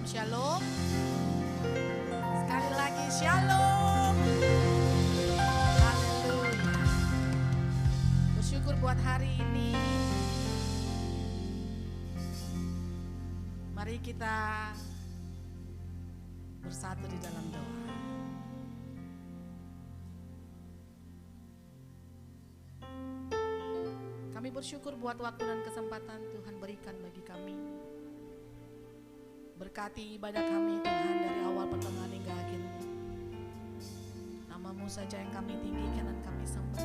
Shalom. Sekali lagi shalom. Haleluya. Bersyukur buat hari ini. Mari kita bersatu di dalam doa. Kami bersyukur buat waktu dan kesempatan Tuhan berikan bagi kami. Berkati ibadah kami Tuhan dari awal pertengahan hingga akhirnya. Nama-Mu saja yang kami tinggikan dan kami sembah.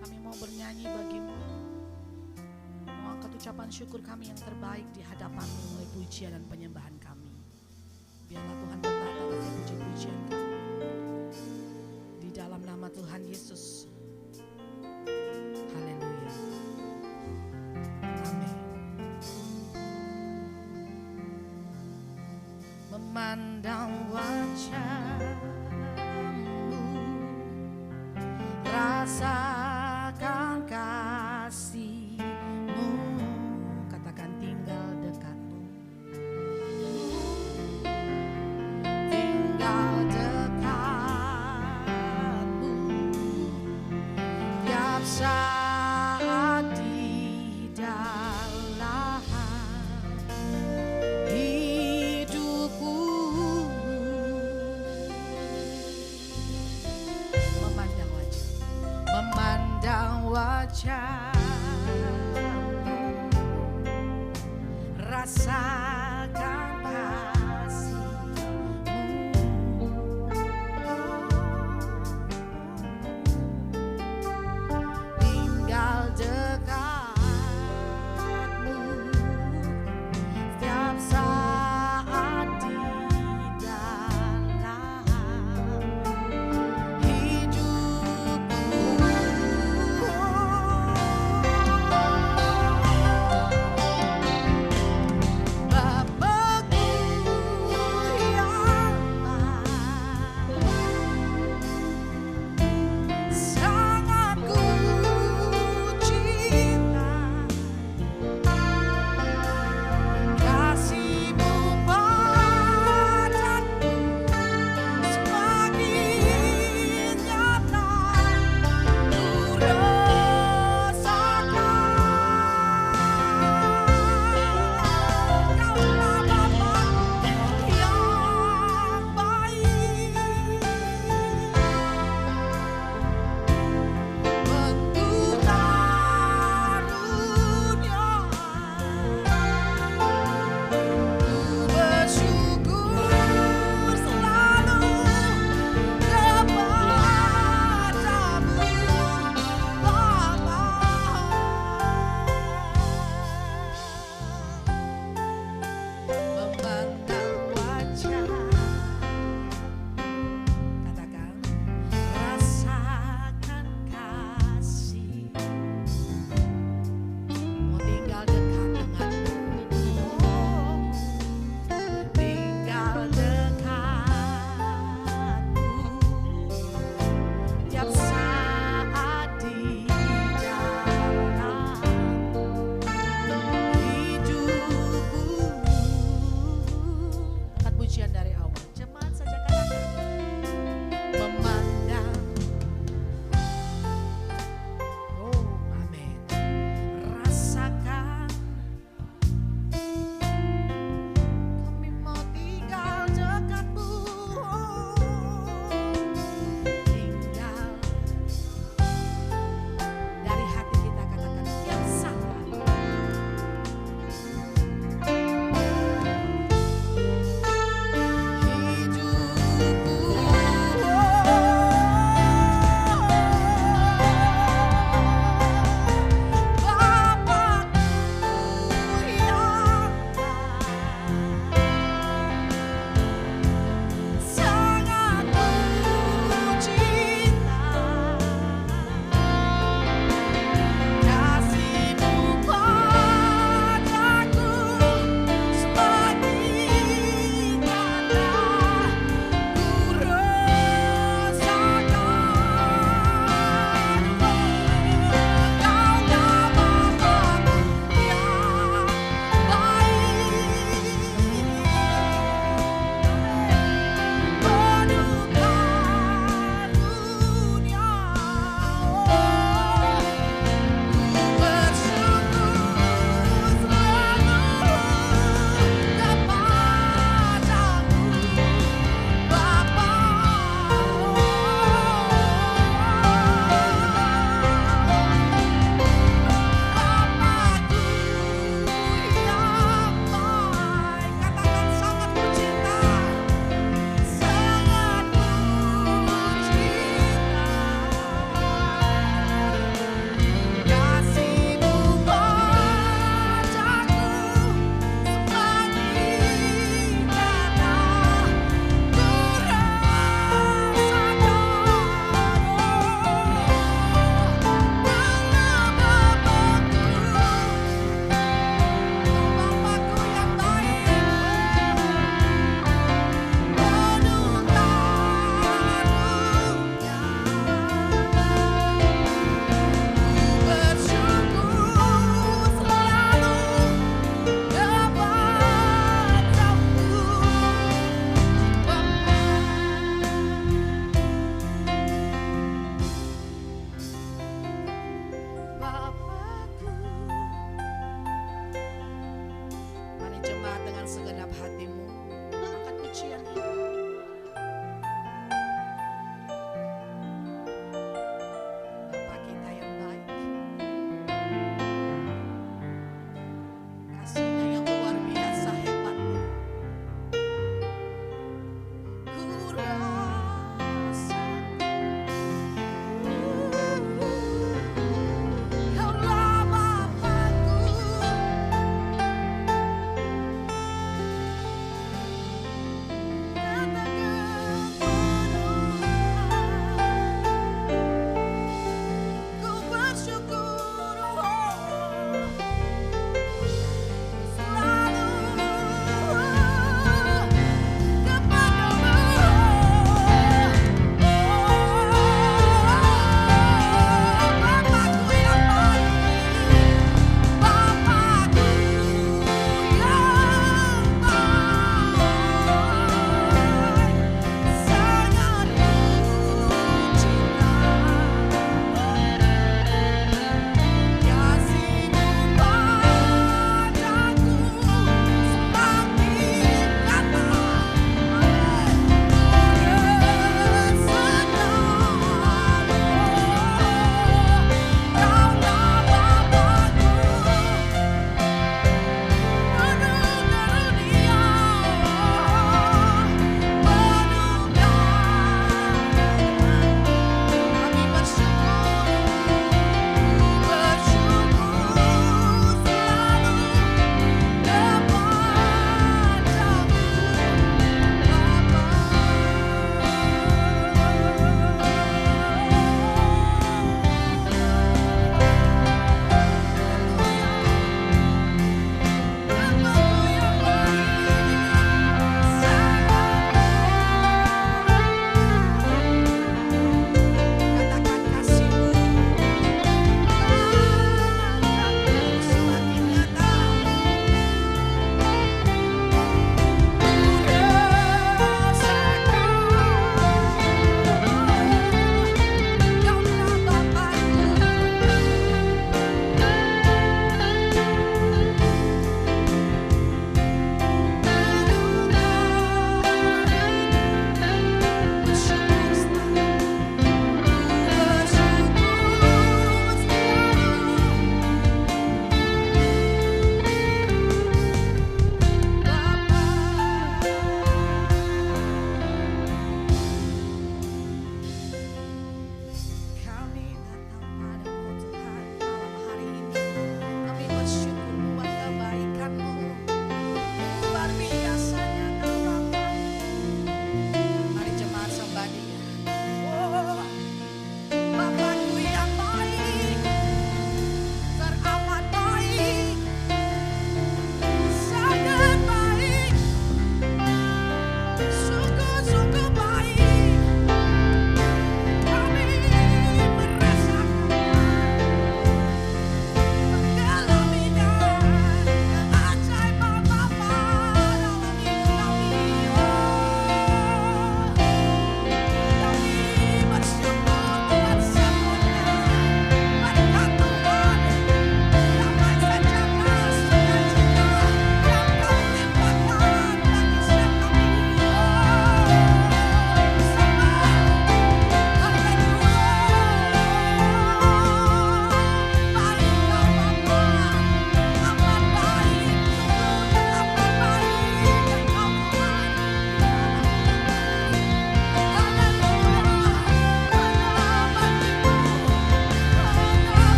Kami mau bernyanyi bagi-Mu. Mau angkat ucapan syukur kami yang terbaik di hadapan-Mu melalui pujian dan penyembahan kami. Biarlah Tuhan bertata atas puji-pujian kami. Di dalam nama Tuhan Yesus. Haleluya. Amin. Memandang wajah-Mu, rasakan kasih-Mu, katakan tinggal dekat-Mu, tinggal dekat-Mu, tiap saat di dalam hidupku. Memandang wajah-Mu, rasakan kasih-Mu, tinggal dekat-Mu, setiap saat di dalam hidupku.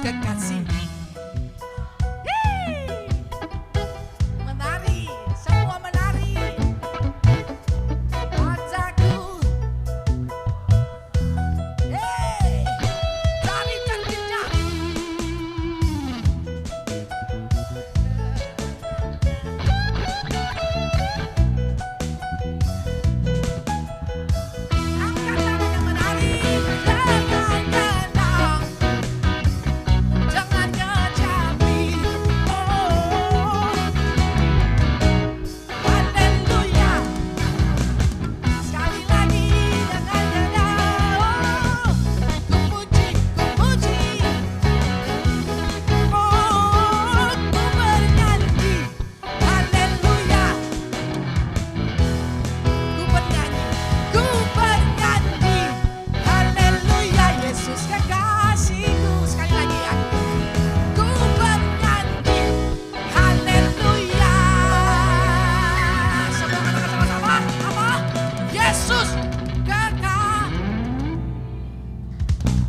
Yesus kekasih. Menari, semua menari. Wajahku. Tari terkencang. Angkat tangan yang menari. Jangan tenang. Jangan kecapi. Oh, haleluya. Sekali lagi jangan tenang. Ku puji, ku puji. Oh, ku bernyanyi. Haleluya. Ku bernyanyi, ku bernyanyi. Haleluya, Yesus kekasihku. Sekali lagi ya. Ku bernyanyi. Haleluya. Semua katakan sama-sama. Apa? Yesus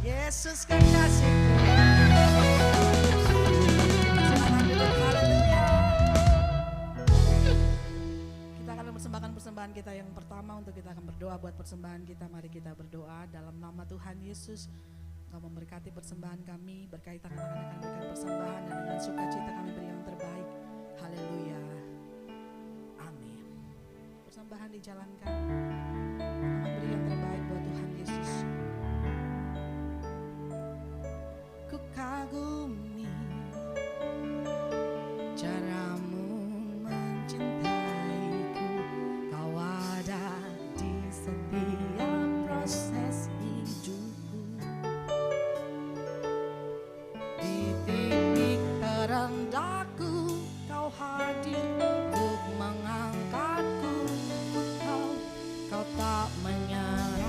Yesus kekasihku. Silakan duduk. Haleluya. Kita akan mempersembahkan persembahan kita yang pertama. Untuk kita akan berdoa buat persembahan kita. Mari kita berdoa dalam nama Tuhan Yesus. Engkau memberkati persembahan kami. Berkait tangan akan berikan persembahan. Dan dengan sukacita kami beri yang terbaik. Haleluya. Amin. Persembahan dijalankan. Kami beri yang terbaik buat Tuhan Yesus. Ku kagumi caramu mencintaiku, kau ada di setiap proses hidupku. Di titik terendahku kau hadir untuk mengangkatku. Ku tahu kau tak menyerah.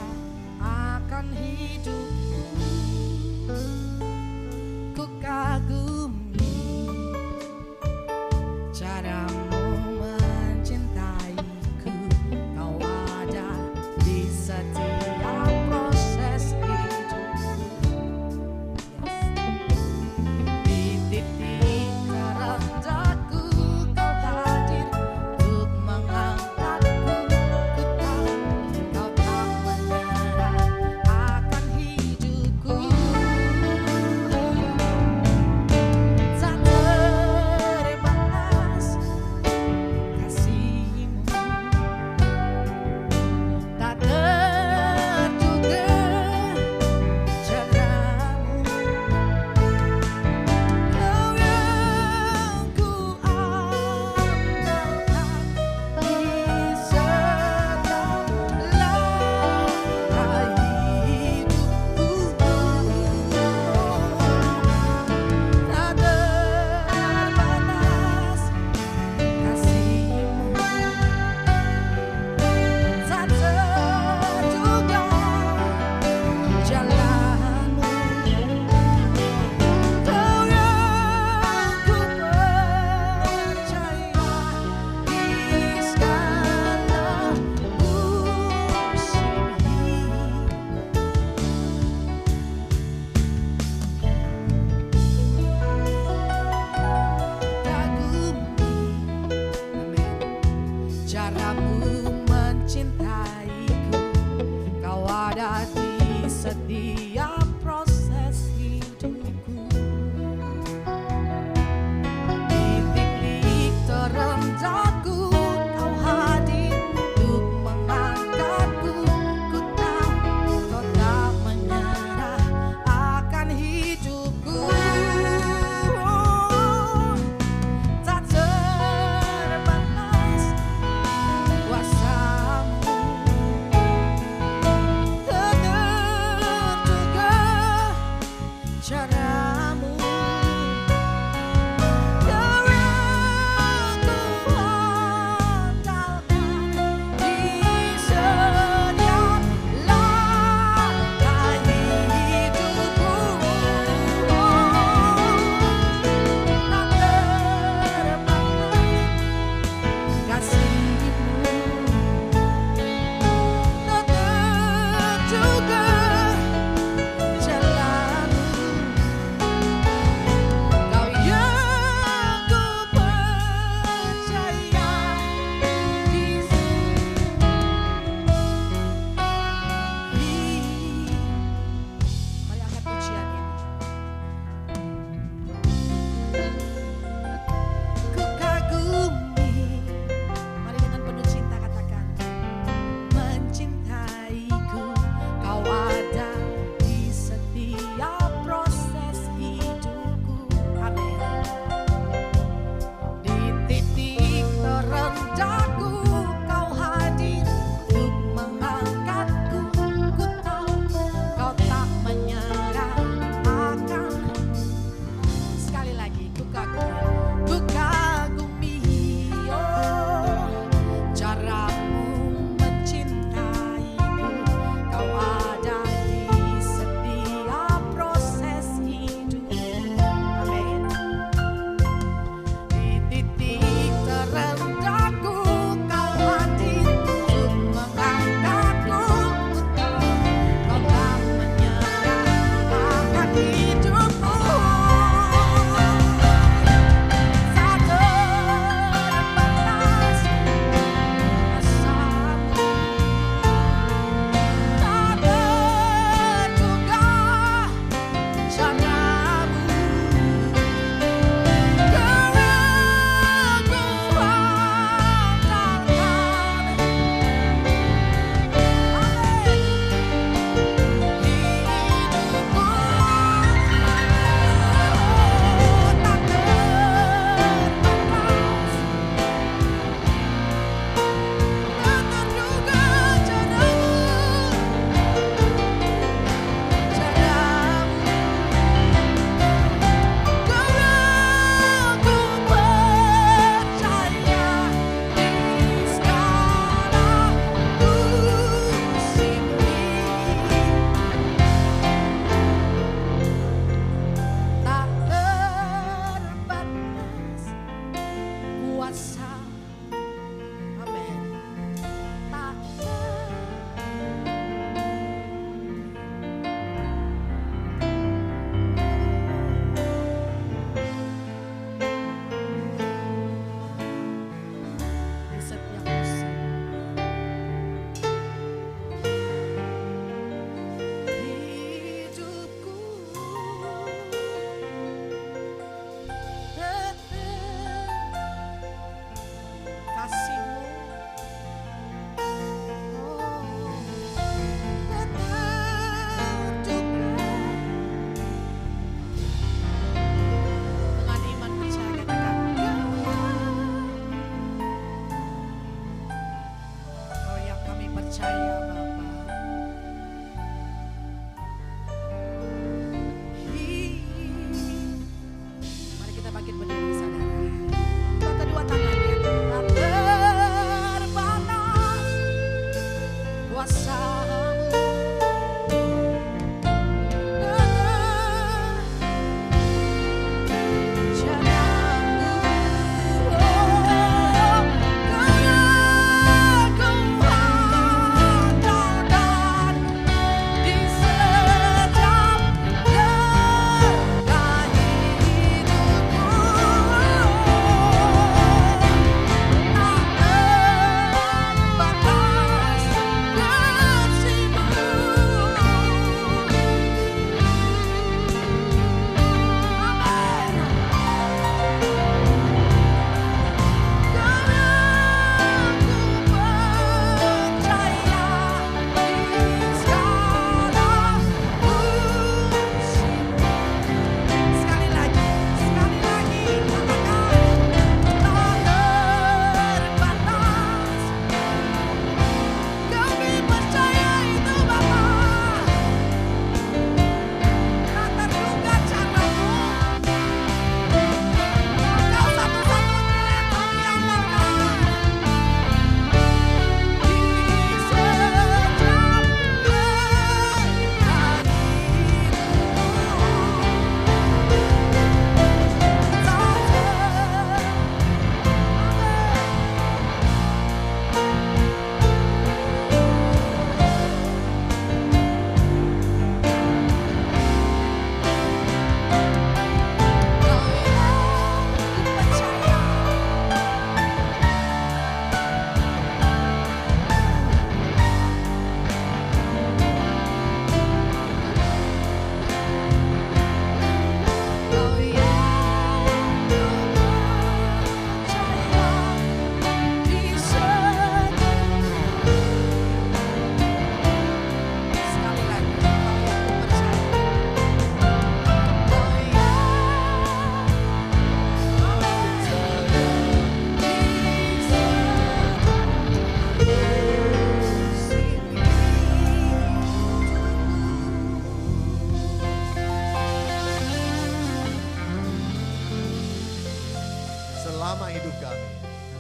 hidup kami,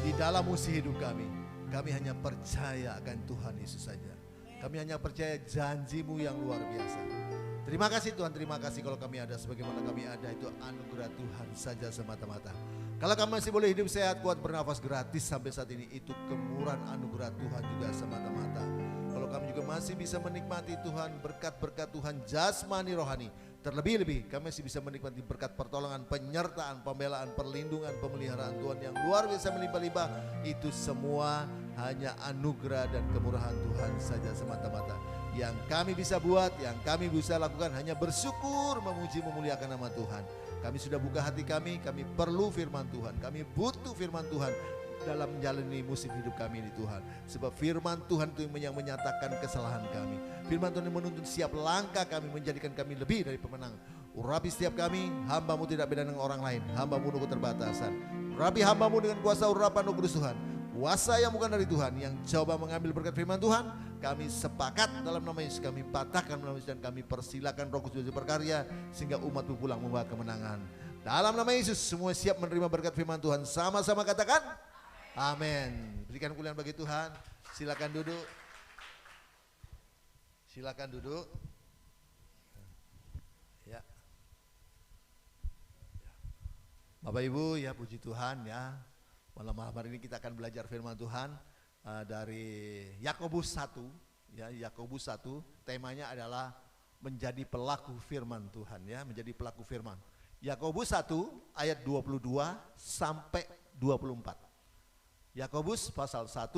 di dalam musim hidup kami hanya percaya akan Tuhan Yesus saja. Kami hanya percaya janji-Mu yang luar biasa. Terima kasih Tuhan, terima kasih kalau kami ada sebagaimana kami ada, itu anugerah Tuhan saja semata-mata. Kalau kami masih boleh hidup sehat, kuat, bernafas gratis sampai saat ini, itu kemurahan anugerah Tuhan juga semata-mata. Kalau kami juga masih bisa menikmati Tuhan, berkat-berkat Tuhan jasmani rohani, terlebih-lebih kami masih bisa menikmati berkat pertolongan, penyertaan, pembelaan, perlindungan, pemeliharaan Tuhan yang luar biasa melimpah-limpah. Itu semua hanya anugerah dan kemurahan Tuhan saja semata-mata. Yang kami bisa buat, yang kami bisa lakukan hanya bersyukur, memuji, memuliakan nama Tuhan. Kami sudah buka hati kami perlu firman Tuhan, kami butuh firman Tuhan dalam menjalani musim hidup kami ini Tuhan. Sebab firman Tuhan itu yang menyatakan kesalahan kami. Firman Tuhan yang menuntun siap langkah kami, menjadikan kami lebih dari pemenang. Urapi setiap kami, hamba-Mu tidak beda dengan orang lain, hamba-Mu dengan keterbatasan. Urapi hamba-Mu dengan kuasa urapan Roh Kudus Tuhan, kuasa yang bukan dari Tuhan, yang coba mengambil berkat firman Tuhan. Kami sepakat dalam nama Yesus, kami patahkan nama Yesus, dan kami persilakan Roh Kudus berkarya sehingga umat-Mu pulang membawa kemenangan. Dalam nama Yesus semua siap menerima berkat firman Tuhan. Sama-sama katakan amin. Berikan kemuliaan bagi Tuhan. Silakan duduk. Silakan duduk. Ya. Bapak Ibu ya, puji Tuhan ya. Malam hari ini kita akan belajar firman Tuhan dari Yakobus 1 ya, Yakobus 1, temanya adalah menjadi pelaku firman Tuhan ya, menjadi pelaku firman. Yakobus 1 ayat 22 sampai 24. Yakobus pasal 1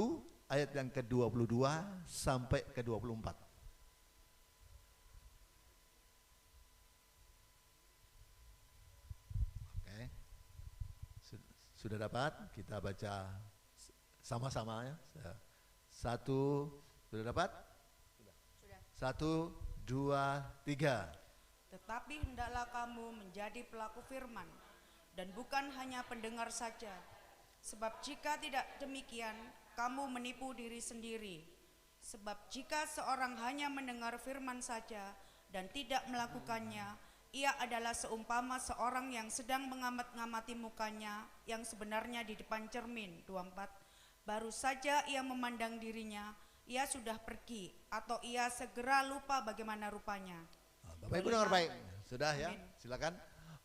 ayat yang ke-22 sampai ke-24. Oke. Sudah dapat? Kita baca sama-sama ya. Satu, sudah dapat? Sudah. 1, 2, 3. Tetapi hendaklah kamu menjadi pelaku firman dan bukan hanya pendengar saja. Sebab jika tidak demikian, kamu menipu diri sendiri. Sebab jika seorang hanya mendengar firman saja dan tidak melakukannya, ia adalah seumpama seorang yang sedang mengamat-ngamati mukanya yang sebenarnya di depan cermin. 24. Baru saja ia memandang dirinya, ia sudah pergi atau ia segera lupa bagaimana rupanya. Bapak Ibu dengar baik, sudah ya, silakan.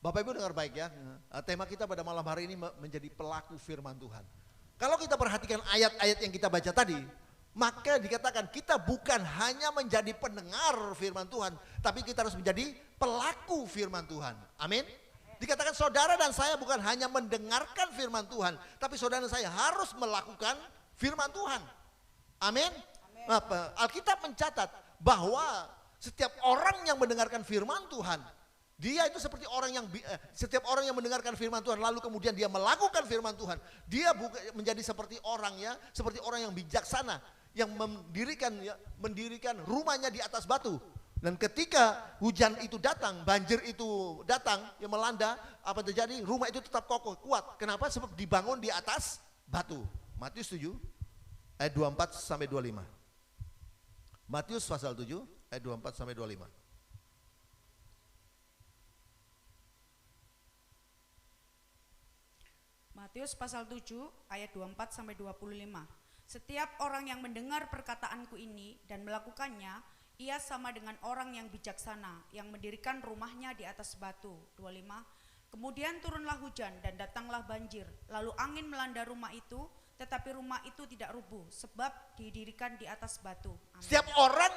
Bapak Ibu dengar baik ya, tema kita pada malam hari ini menjadi pelaku firman Tuhan. Kalau kita perhatikan ayat-ayat yang kita baca tadi, maka dikatakan kita bukan hanya menjadi pendengar firman Tuhan, tapi kita harus menjadi pelaku firman Tuhan. Amin. Dikatakan saudara dan saya bukan hanya mendengarkan firman Tuhan, tapi saudara dan saya harus melakukan firman Tuhan. Amin. Alkitab mencatat bahwa setiap orang yang mendengarkan firman Tuhan, dia itu seperti orang yang setiap orang yang mendengarkan firman Tuhan lalu kemudian dia melakukan firman Tuhan, dia menjadi seperti orang ya, seperti orang yang bijaksana yang mendirikan rumahnya di atas batu. Dan ketika hujan itu datang, banjir itu datang yang melanda, apa terjadi? Rumah itu tetap kokoh, kuat. Kenapa? Sebab dibangun di atas batu. Matius 7 ayat 24 sampai 25. Matius pasal 7 ayat 24 sampai 25. Matius pasal 7 ayat 24 sampai 25. Setiap orang yang mendengar perkataanku ini dan melakukannya, ia sama dengan orang yang bijaksana yang mendirikan rumahnya di atas batu. 25. Kemudian turunlah hujan dan datanglah banjir, lalu angin melanda rumah itu, tetapi rumah itu tidak rubuh sebab didirikan di atas batu. Amin. Setiap orang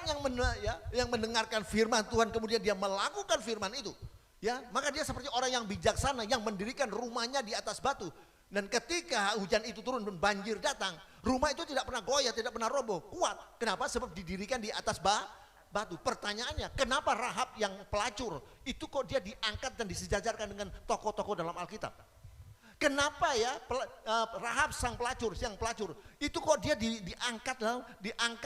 yang mendengarkan firman Tuhan kemudian dia melakukan firman itu, ya, maka dia seperti orang yang bijaksana yang mendirikan rumahnya di atas batu. Dan ketika hujan itu turun dan banjir datang, rumah itu tidak pernah goyah, tidak pernah roboh, kuat. Kenapa? Sebab didirikan di atas batu. Pertanyaannya, kenapa Rahab yang pelacur itu kok dia diangkat dan disejajarkan dengan tokoh-tokoh dalam Alkitab? Kenapa ya Rahab sang pelacur itu kok dia diangkat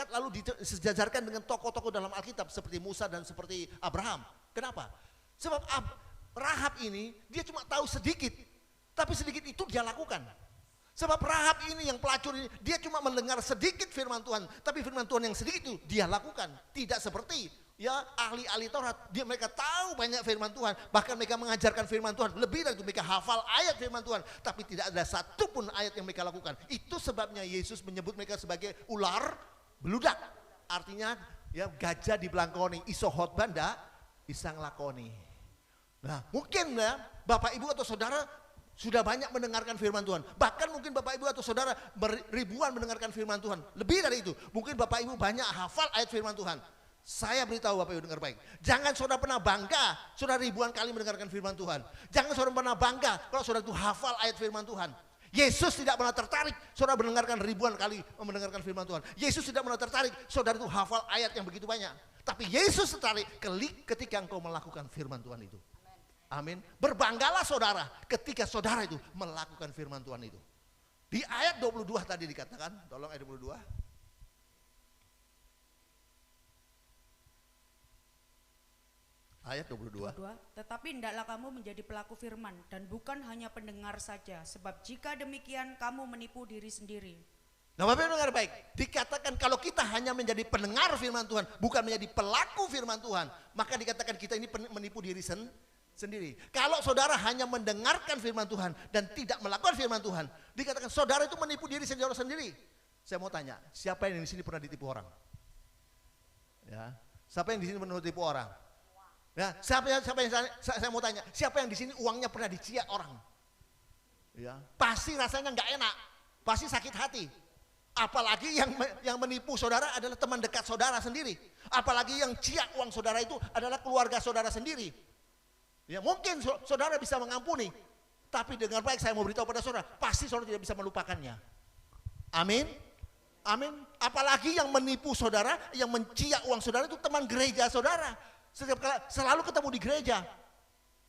lalu disejajarkan dengan tokoh-tokoh dalam Alkitab seperti Musa dan seperti Abraham? Kenapa? Sebab Rahab ini dia cuma tahu sedikit, tapi sedikit itu dia lakukan. Sebab Rahab ini yang pelacur ini, dia cuma mendengar sedikit firman Tuhan, tapi firman Tuhan yang sedikit itu dia lakukan. Tidak seperti ya ahli-ahli Taurat, mereka tahu banyak firman Tuhan, bahkan mereka mengajarkan firman Tuhan, lebih dari itu mereka hafal ayat firman Tuhan, tapi tidak ada satupun ayat yang mereka lakukan. Itu sebabnya Yesus menyebut mereka sebagai ular beludak, artinya ya gajah di belangkoni, iso hot banda, isang lakoni. Nah mungkin ya Bapak Ibu atau Saudara sudah banyak mendengarkan firman Tuhan, bahkan mungkin Bapak Ibu atau Saudara ribuan mendengarkan firman Tuhan, lebih dari itu, mungkin Bapak Ibu banyak hafal ayat firman Tuhan. Saya beritahu Bapak Ibu dengar baik. Jangan saudara pernah bangga, saudara ribuan kali mendengarkan firman Tuhan. Jangan saudara pernah bangga kalau saudara itu hafal ayat firman Tuhan. Yesus tidak pernah tertarik saudara mendengarkan ribuan kali mendengarkan firman Tuhan. Yesus tidak pernah tertarik saudara itu hafal ayat yang begitu banyak. Tapi Yesus tertarik ketika engkau melakukan firman Tuhan itu. Amin. Berbanggalah saudara ketika saudara itu melakukan firman Tuhan itu. Di ayat 22 tadi dikatakan, tolong ayat 22. Ayat 22. Tetapi hendaklah kamu menjadi pelaku firman dan bukan hanya pendengar saja, sebab jika demikian kamu menipu diri sendiri. Nah Bapak Ibu dengar baik, dikatakan kalau kita hanya menjadi pendengar firman Tuhan, bukan menjadi pelaku firman Tuhan, maka dikatakan kita ini menipu diri sendiri. Kalau saudara hanya mendengarkan firman Tuhan dan tidak melakukan firman Tuhan, dikatakan saudara itu menipu diri sendiri. Saya mau tanya, siapa yang di sini pernah ditipu orang? Ya, siapa yang di sini pernah ditipu orang? Ya, siapa yang saya mau tanya, siapa yang di sini uangnya pernah diciak orang? Ya, pasti rasanya nggak enak, pasti sakit hati. Apalagi yang menipu saudara adalah teman dekat saudara sendiri. Apalagi yang ciak uang saudara itu adalah keluarga saudara sendiri. Ya, mungkin saudara bisa mengampuni, tapi dengan baik saya mau beritahu pada saudara, pasti saudara tidak bisa melupakannya. Amin. Amin. Apalagi yang menipu saudara, yang menciak uang saudara itu teman gereja saudara. Setiap kali selalu ketemu di gereja.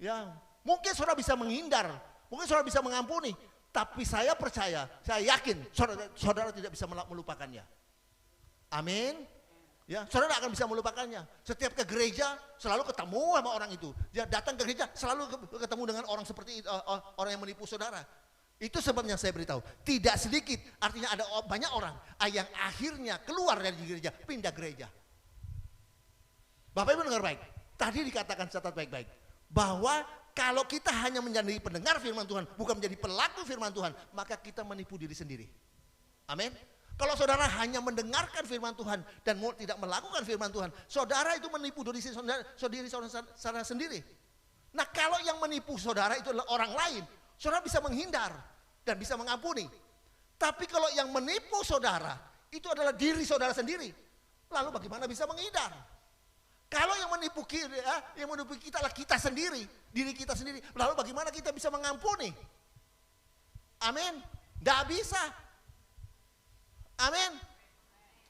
Ya, mungkin saudara bisa menghindar, mungkin saudara bisa mengampuni, tapi saya percaya, saya yakin saudara tidak bisa melupakannya. Amin. Ya, saudara akan bisa melupakannya. Setiap ke gereja selalu ketemu sama orang itu. Ya, datang ke gereja selalu ketemu dengan orang seperti itu, orang yang menipu saudara. Itu sebabnya saya beritahu, tidak sedikit, artinya ada banyak orang yang akhirnya keluar dari gereja, pindah gereja. Bapak Ibu dengar baik, tadi dikatakan catat baik-baik, bahwa kalau kita hanya menjadi pendengar firman Tuhan, bukan menjadi pelaku firman Tuhan, maka kita menipu diri sendiri. Amin. Kalau saudara hanya mendengarkan firman Tuhan dan tidak melakukan firman Tuhan, saudara itu menipu diri saudara sendiri. Nah kalau yang menipu saudara itu adalah orang lain, saudara bisa menghindar dan bisa mengampuni. Tapi kalau yang menipu saudara itu adalah diri saudara sendiri, lalu bagaimana bisa menghindar? Kalau yang menipu kita adalah kita sendiri, diri kita sendiri, lalu bagaimana kita bisa mengampuni? Amin. Tidak bisa. Amin.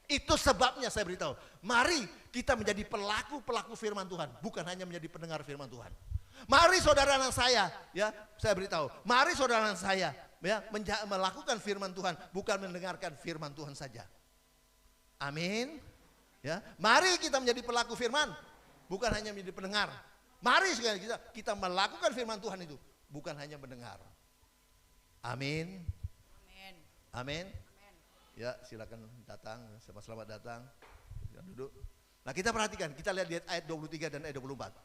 Itu sebabnya saya beritahu, mari kita menjadi pelaku firman Tuhan, bukan hanya menjadi pendengar firman Tuhan. Mari saudara anak saya, ya, saya beritahu, mari saudara anak saya, ya, melakukan firman Tuhan, bukan mendengarkan firman Tuhan saja. Amin. Ya, mari kita menjadi pelaku firman, bukan hanya menjadi pendengar. Mari sekali kita melakukan firman Tuhan itu, bukan hanya mendengar. Amin. Amin. Amin. Ya, silakan datang, selamat datang. Silakan duduk. Nah, kita perhatikan, kita lihat di ayat 23 dan ayat 24.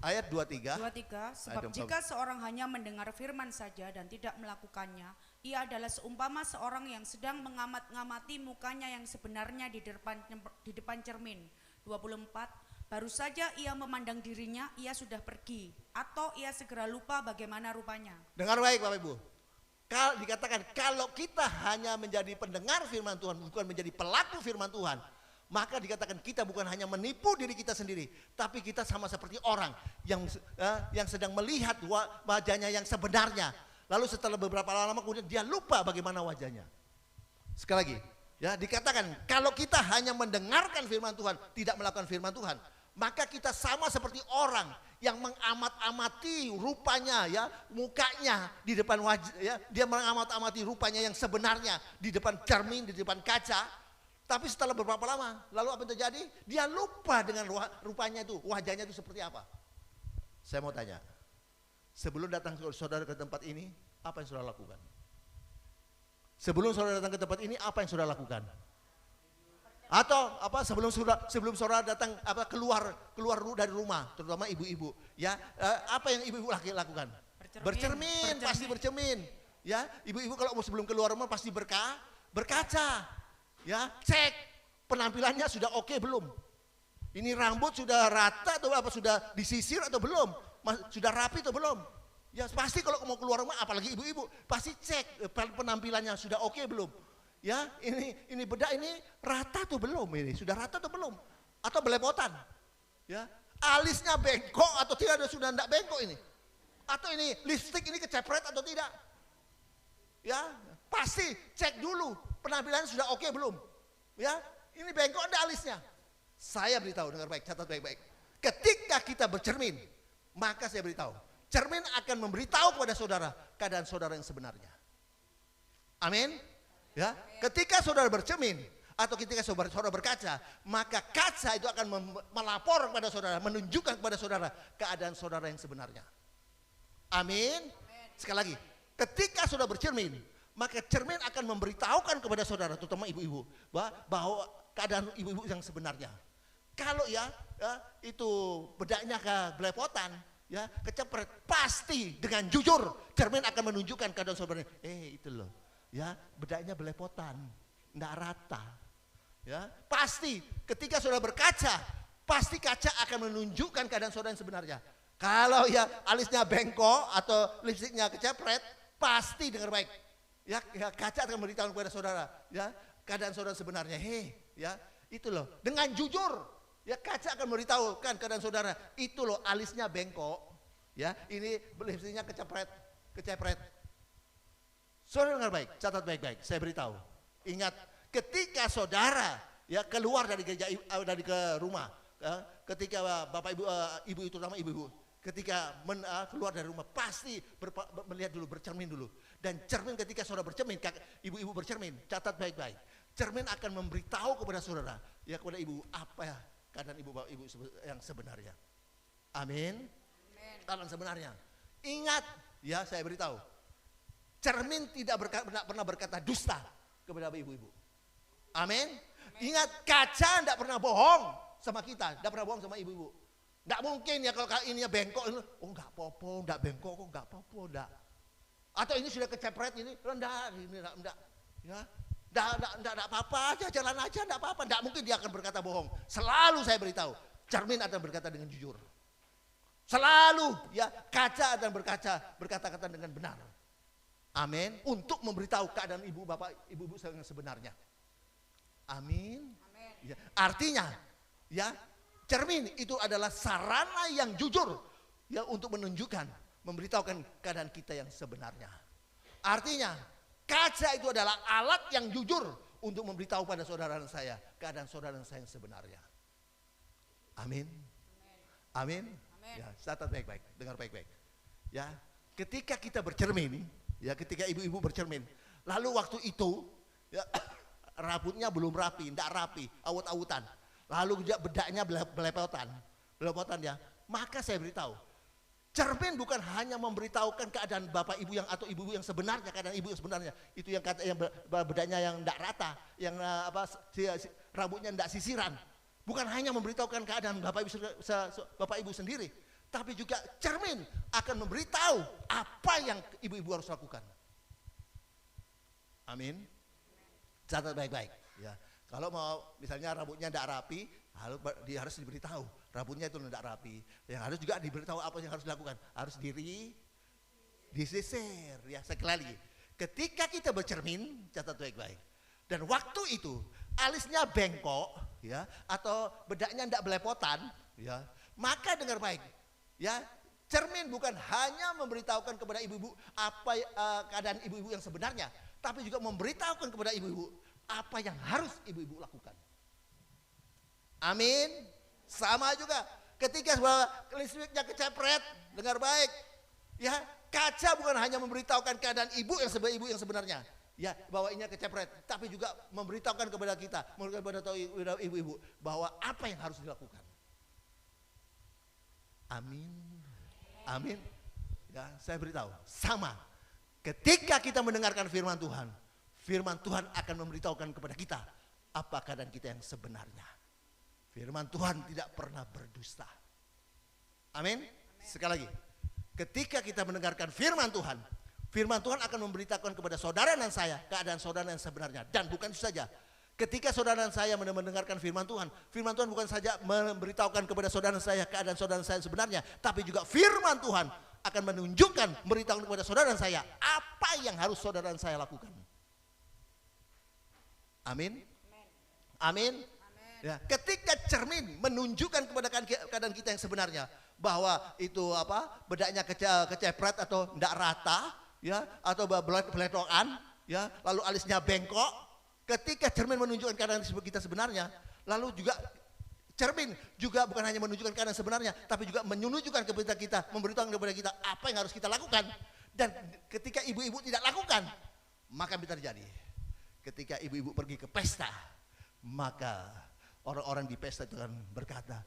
Ayat 23. Sebab jika seorang hanya mendengar firman saja dan tidak melakukannya, ia adalah seumpama seorang yang sedang mengamat-ngamati mukanya yang sebenarnya di depan cermin. 24. Baru saja ia memandang dirinya, ia sudah pergi, atau ia segera lupa bagaimana rupanya. Dengar baik Bapak Ibu. Dikatakan kalau kita hanya menjadi pendengar firman Tuhan, bukan menjadi pelaku firman Tuhan, maka dikatakan kita bukan hanya menipu diri kita sendiri, tapi kita sama seperti orang yang sedang melihat wajahnya yang sebenarnya. Lalu setelah beberapa lama kemudian dia lupa bagaimana wajahnya. Sekali lagi, ya, dikatakan kalau kita hanya mendengarkan firman Tuhan, tidak melakukan firman Tuhan, maka kita sama seperti orang yang mengamat-amati rupanya, ya, mukanya di depan wajah, ya, dia mengamat-amati rupanya yang sebenarnya di depan cermin, di depan kaca. Tapi setelah beberapa lama, lalu apa yang terjadi? Dia lupa dengan rupanya itu, wajahnya itu seperti apa. Saya mau tanya, sebelum datang saudara ke tempat ini, apa yang saudara lakukan? Sebelum saudara datang ke tempat ini, apa yang saudara lakukan? Atau apa sebelum saudara datang keluar dari rumah, terutama ibu-ibu, ya apa yang ibu-ibu lakukan? Bercermin, pasti bercermin. Ya, ibu-ibu kalau mau sebelum keluar rumah pasti berkaca. Ya, cek penampilannya sudah oke belum? Ini rambut sudah rata atau apa, sudah disisir atau belum? Sudah rapi atau belum? Ya pasti kalau mau keluar rumah, apalagi ibu-ibu, pasti cek penampilannya sudah oke belum? Ya, ini bedak ini rata atau belum ini? Sudah rata atau belum? Atau belepotan? Ya, alisnya bengkok atau tidak, sudah enggak bengkok ini? Atau ini lipstik ini kecepret atau tidak? Ya, pasti cek dulu penampilannya sudah oke belum? Ya, ini bengkok ada alisnya. Saya beritahu, dengar baik, catat baik-baik. Ketika kita bercermin, maka saya beritahu, cermin akan memberitahu kepada saudara keadaan saudara yang sebenarnya. Amin. Ya, ketika saudara bercermin atau ketika saudara berkaca, maka kaca itu akan melapor kepada saudara, menunjukkan kepada saudara keadaan saudara yang sebenarnya. Amin. Sekali lagi, ketika saudara bercermin, maka cermin akan memberitahukan kepada saudara, terutama ibu-ibu, bahwa keadaan ibu-ibu yang sebenarnya. Kalau ya itu bedaknya belepotan, ya kecepret, pasti dengan jujur cermin akan menunjukkan keadaan saudaranya. Itu loh, ya bedaknya belepotan, enggak rata. Ya, pasti ketika saudara berkaca, pasti kaca akan menunjukkan keadaan saudara yang sebenarnya. Kalau ya alisnya bengkok atau lipstiknya kecepret, pasti dengar baik. Ya, kaca akan memberitahu kepada saudara, ya keadaan saudara sebenarnya. Ya itu loh, dengan jujur. Ya, kaca akan memberitahukan keadaan saudara, itu loh alisnya bengkok, ya ini lipstiknya kecepret. Saudara dengar baik, catat baik-baik, saya beritahu. Ingat, ketika saudara ya keluar dari gereja, dari ke rumah, ketika bapak ibu itu terutama ibu-ibu, ketika keluar dari rumah pasti melihat dulu, bercermin dulu. Dan cermin ketika saudara bercermin, ibu-ibu bercermin, catat baik-baik. Cermin akan memberitahu kepada saudara, ya kepada ibu, apa ya keadaan ibu yang sebenarnya. Amin. Keadaan sebenarnya. Ingat, ya saya beritahu, cermin tidak pernah berkata dusta kepada ibu-ibu. Amin. Ingat, kaca tidak pernah bohong sama kita, tidak pernah bohong sama ibu-ibu. Tidak mungkin ya kalau ini bengkok, oh enggak apa-apa, enggak bengkok kok, enggak apa-apa, enggak. Atau ini sudah kecepret ini, rendah, ini enggak, ya. Enggak apa-apa aja, jalan aja, enggak apa-apa. Enggak mungkin dia akan berkata bohong. Selalu saya beritahu, cermin akan berkata dengan jujur. Selalu ya, kaca akan berkata-kata dengan benar. Amin. Untuk memberitahu keadaan ibu bapak, ibu-ibu yang sebenarnya. Amin. Ya, artinya ya, cermin itu adalah sarana yang jujur ya untuk menunjukkan, memberitahukan keadaan kita yang sebenarnya. Artinya kaca itu adalah alat yang jujur untuk memberitahu pada saudara dan saya keadaan saudara dan saya yang sebenarnya. Amin. Amin. Ya, catat baik-baik, dengar baik-baik. Ya, ketika kita bercermin, ya ketika ibu-ibu bercermin, lalu waktu itu ya rambutnya belum rapi, tidak rapi, awut-awutan. Lalu juga bedaknya belepotan ya. Maka saya beritahu, cermin bukan hanya memberitahukan keadaan bapak ibu yang atau ibu-ibu yang sebenarnya, keadaan ibu yang sebenarnya. Itu yang kata yang bedaknya yang tidak rata, yang rambutnya tidak sisiran. Bukan hanya memberitahukan keadaan bapak ibu sendiri, tapi juga cermin akan memberitahu apa yang ibu-ibu harus lakukan. Amin. Catat baik-baik. Ya, kalau mau misalnya rambutnya tidak rapi, dia harus diberitahu rambutnya itu tidak rapi. Yang harus juga diberitahu apa yang harus dilakukan. Harus disisir. Ya, sekali lagi. Ketika kita bercermin, catat baik-baik. Dan waktu itu alisnya bengkok, ya, atau bedaknya tidak belepotan, ya, maka dengar baik, ya, cermin bukan hanya memberitahukan kepada ibu-ibu apa keadaan ibu-ibu yang sebenarnya, tapi juga memberitahukan kepada ibu-ibu apa yang harus ibu-ibu lakukan. Amin. Sama juga ketika listriknya kecepret, dengar baik, ya, kaca bukan hanya memberitahukan keadaan ibu yang sebenarnya, ya, bahwa ini kecepret, tapi juga memberitahukan kepada kita, kepada ibu-ibu bahwa apa yang harus dilakukan. Amin. Amin. Ya, saya beritahu, sama. Ketika kita mendengarkan firman Tuhan akan memberitahukan kepada kita apa keadaan kita yang sebenarnya. Firman Tuhan tidak pernah berdusta. Amin. Sekali lagi, ketika kita mendengarkan firman Tuhan akan memberitakan kepada saudara dan saya keadaan saudara yang sebenarnya. Dan bukan itu saja, ketika saudara dan saya mendengarkan firman Tuhan bukan saja memberitahukan kepada saudara dan saya keadaan saudara dan saya sebenarnya, tapi juga firman Tuhan akan menunjukkan, memberitahukan kepada saudara dan saya apa yang harus saudara dan saya lakukan. Amin. Amin. Ya, ketika cermin menunjukkan kepada keadaan kita yang sebenarnya, bahwa itu bedaknya kecepret atau tidak rata, ya, atau beletokan, ya, lalu alisnya bengkok. Ketika cermin menunjukkan keadaan kita sebenarnya, lalu juga cermin juga bukan hanya menunjukkan keadaan sebenarnya, tapi juga menunjukkan kepada kita, memberitahukan kepada kita apa yang harus kita lakukan. Dan ketika ibu-ibu tidak lakukan, maka apa terjadi? Ketika ibu-ibu pergi ke pesta, maka orang-orang di pesta itu akan berkata,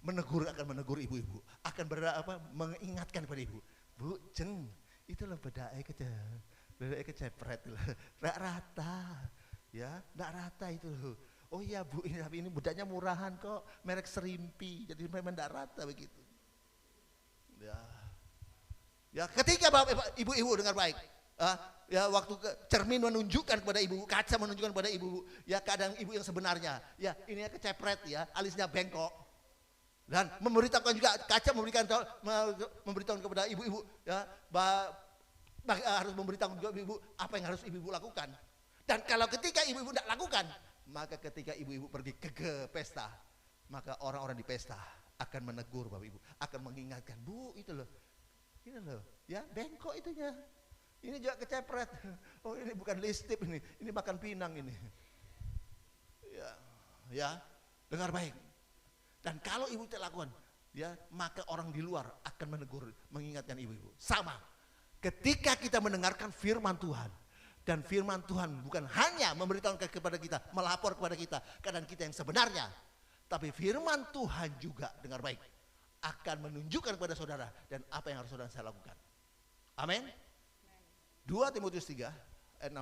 akan menegur ibu-ibu, akan mengingatkan kepada ibu, Bu, jeng, itu loh bedaknya kecepret, tidak rata, ya, tidak rata itu loh. Oh iya Bu, tapi ini bedaknya murahan kok, merek Serimpi, jadi memang tidak rata begitu. Ya, ketika ibu-ibu dengar baik, ya, waktu cermin menunjukkan kepada ibu, kaca menunjukkan kepada ibu, ya, keadaan ibu yang sebenarnya, ya, ini kecepret, ya, alisnya bengkok, dan memberitahukan juga, kaca memberitahukan kepada ibu-ibu, ya, harus memberitahukan kepada ibu apa yang harus ibu-ibu lakukan. Dan kalau ketika ibu-ibu tidak lakukan, maka ketika ibu-ibu pergi ke pesta, maka orang-orang di pesta akan menegur bapak ibu, akan mengingatkan, Bu, itu loh, ini loh, ya, bengkok itunya. Ini juga kecepret. Oh, ini bukan listip ini makan pinang ini. Ya, dengar baik. Dan kalau ibu tidak lakukan, ya, maka orang di luar akan menegur, mengingatkan ibu-ibu. Sama. Ketika kita mendengarkan firman Tuhan, dan firman Tuhan bukan hanya memberitahukan kepada kita, melapor kepada kita keadaan kita yang sebenarnya, tapi firman Tuhan juga, dengar baik, akan menunjukkan kepada saudara dan apa yang harus saudara saya lakukan. Amin. 2 Timotius 3 ayat 16.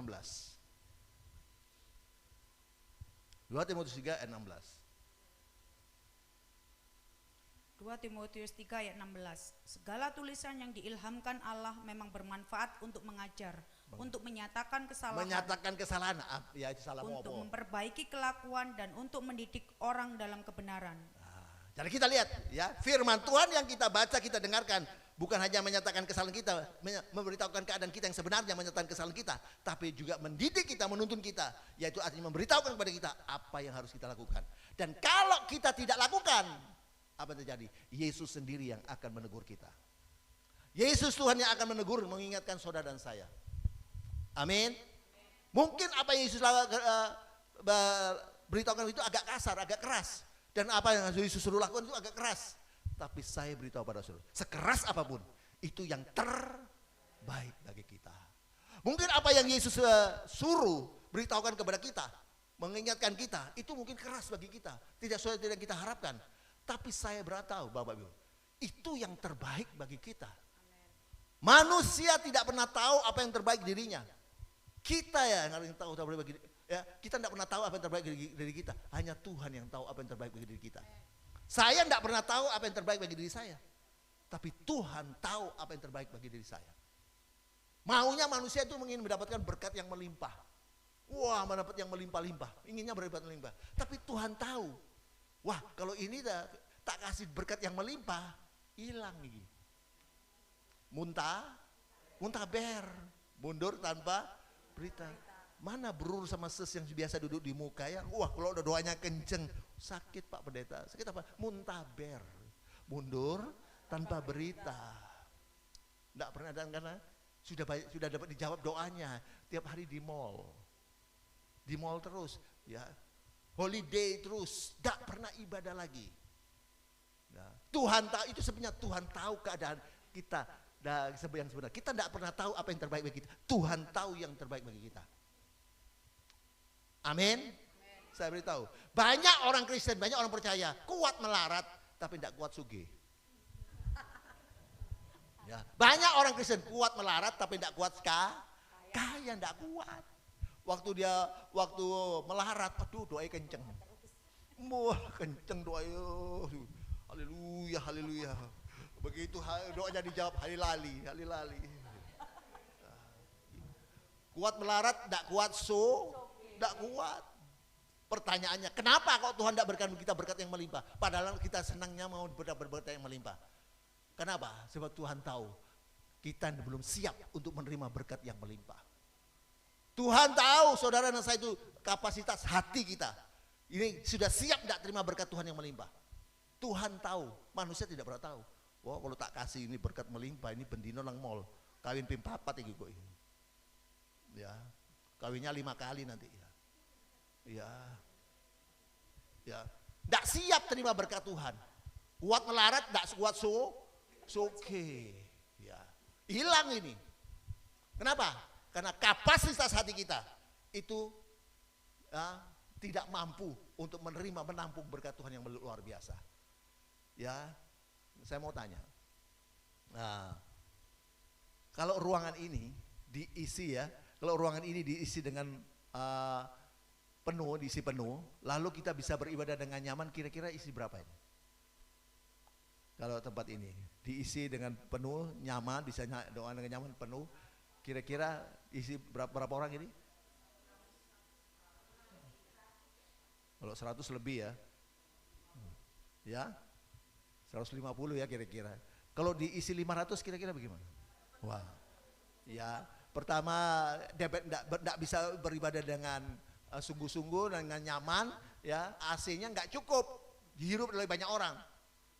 2 Timotius 3 ayat 16. 2 Timotius 3 ayat 16. Segala tulisan yang diilhamkan Allah memang bermanfaat untuk mengajar, untuk menyatakan kesalahan, ya, itu salah untuk memperbaiki kelakuan dan untuk mendidik orang dalam kebenaran. Jadi kita lihat, ya, firman Tuhan yang kita baca, kita dengarkan, bukan hanya menyatakan kesalahan kita, memberitahukan keadaan kita yang sebenarnya, menyatakan kesalahan kita, tapi juga mendidik kita, menuntun kita, yaitu artinya memberitahukan kepada kita apa yang harus kita lakukan. Dan kalau kita tidak lakukan, apa yang terjadi? Yesus sendiri yang akan menegur kita. Yesus Tuhan yang akan menegur, mengingatkan saudara dan saya. Amin. Mungkin apa yang Yesus beritahukan itu agak kasar, agak keras. Dan apa yang Yesus suruh lakukan itu agak keras. Tapi saya beritahu pada saudara, sekeras apapun, itu yang terbaik bagi kita. Mungkin apa yang Yesus suruh beritahukan kepada kita, mengingatkan kita, itu mungkin keras bagi kita. Tidak sesuai dengan kita harapkan. Tapi saya beritahu Bapak Ibu, itu yang terbaik bagi kita. Manusia tidak pernah tahu apa yang terbaik dirinya. Kita yang harus tahu terbaik bagi, ya, kita tidak pernah tahu apa yang terbaik dari kita. Hanya Tuhan yang tahu apa yang terbaik bagi diri kita. Saya tidak pernah tahu apa yang terbaik bagi diri saya. Tapi Tuhan tahu apa yang terbaik bagi diri saya. Maunya manusia itu ingin mendapatkan berkat yang melimpah. Wah, mendapat yang melimpah-limpah. Inginnya berlimpah-limpah. Tapi Tuhan tahu. Wah, kalau ini tak kasih berkat yang melimpah, hilang nih. Muntah ber, mundur tanpa berita. Mana berur sama ses yang biasa duduk di muka ya? Wah, kalau udah doanya kenceng, sakit Pak Pendeta. Sakit apa? Muntah ber, mundur tanpa berita. Enggak pernah ada, karena sudah dapat dijawab doanya tiap hari di mall terus, ya. Holiday terus, tidak pernah ibadah lagi. Nah, Tuhan tahu, itu sebenarnya Tuhan tahu keadaan kita yang sebenarnya. Kita tidak pernah tahu apa yang terbaik bagi kita. Tuhan tahu yang terbaik bagi kita. Amin. Saya beritahu, banyak orang Kristen, banyak orang percaya kuat melarat, tapi tidak kuat sugih. Ya, banyak orang Kristen kuat melarat, tapi tidak kuat kaya, tidak kuat. Waktu melarat, aduh doanya kenceng. Wah, kenceng doanya. Haleluya, haleluya. Begitu doanya dijawab, halilali, halilali. Kuat melarat, tidak kuat tidak kuat. Pertanyaannya, kenapa kok Tuhan tidak berikan kita berkat yang melimpah? Padahal kita senangnya mau berkat yang melimpah. Kenapa? Sebab Tuhan tahu kita belum siap untuk menerima berkat yang melimpah. Tuhan tahu saudara dan saya itu kapasitas hati kita. Ini sudah siap tidak terima berkat Tuhan yang melimpah. Tuhan tahu, manusia tidak pernah tahu. Wah, kalau tak kasih ini berkat melimpah, ini bendino nang mall, kawin pim papat iki kok ini. Ya, kawinnya 5 kali nanti ya. Ya, tidak siap terima berkat Tuhan. Kuat melarat, tidak kuat soke. Ya, hilang ini. Kenapa? Karena kapasitas hati kita itu tidak mampu untuk menampung berkat Tuhan yang luar biasa. Ya, saya mau tanya. Nah, kalau ruangan ini diisi ya, kalau ruangan ini diisi dengan diisi penuh, lalu kita bisa beribadah dengan nyaman, kira-kira isi berapa ini? Kalau tempat ini diisi dengan penuh, nyaman, bisa doa dengan nyaman, penuh, kira-kira isi berapa orang ini? Kalau 100 lebih ya. Ya. 150 ya kira-kira. Kalau diisi 500 kira-kira bagaimana? Wah. Ya, pertama tidak bisa beribadah dengan sungguh-sungguh, dengan nyaman, ya. AC-nya nggak cukup, dihirup oleh banyak orang.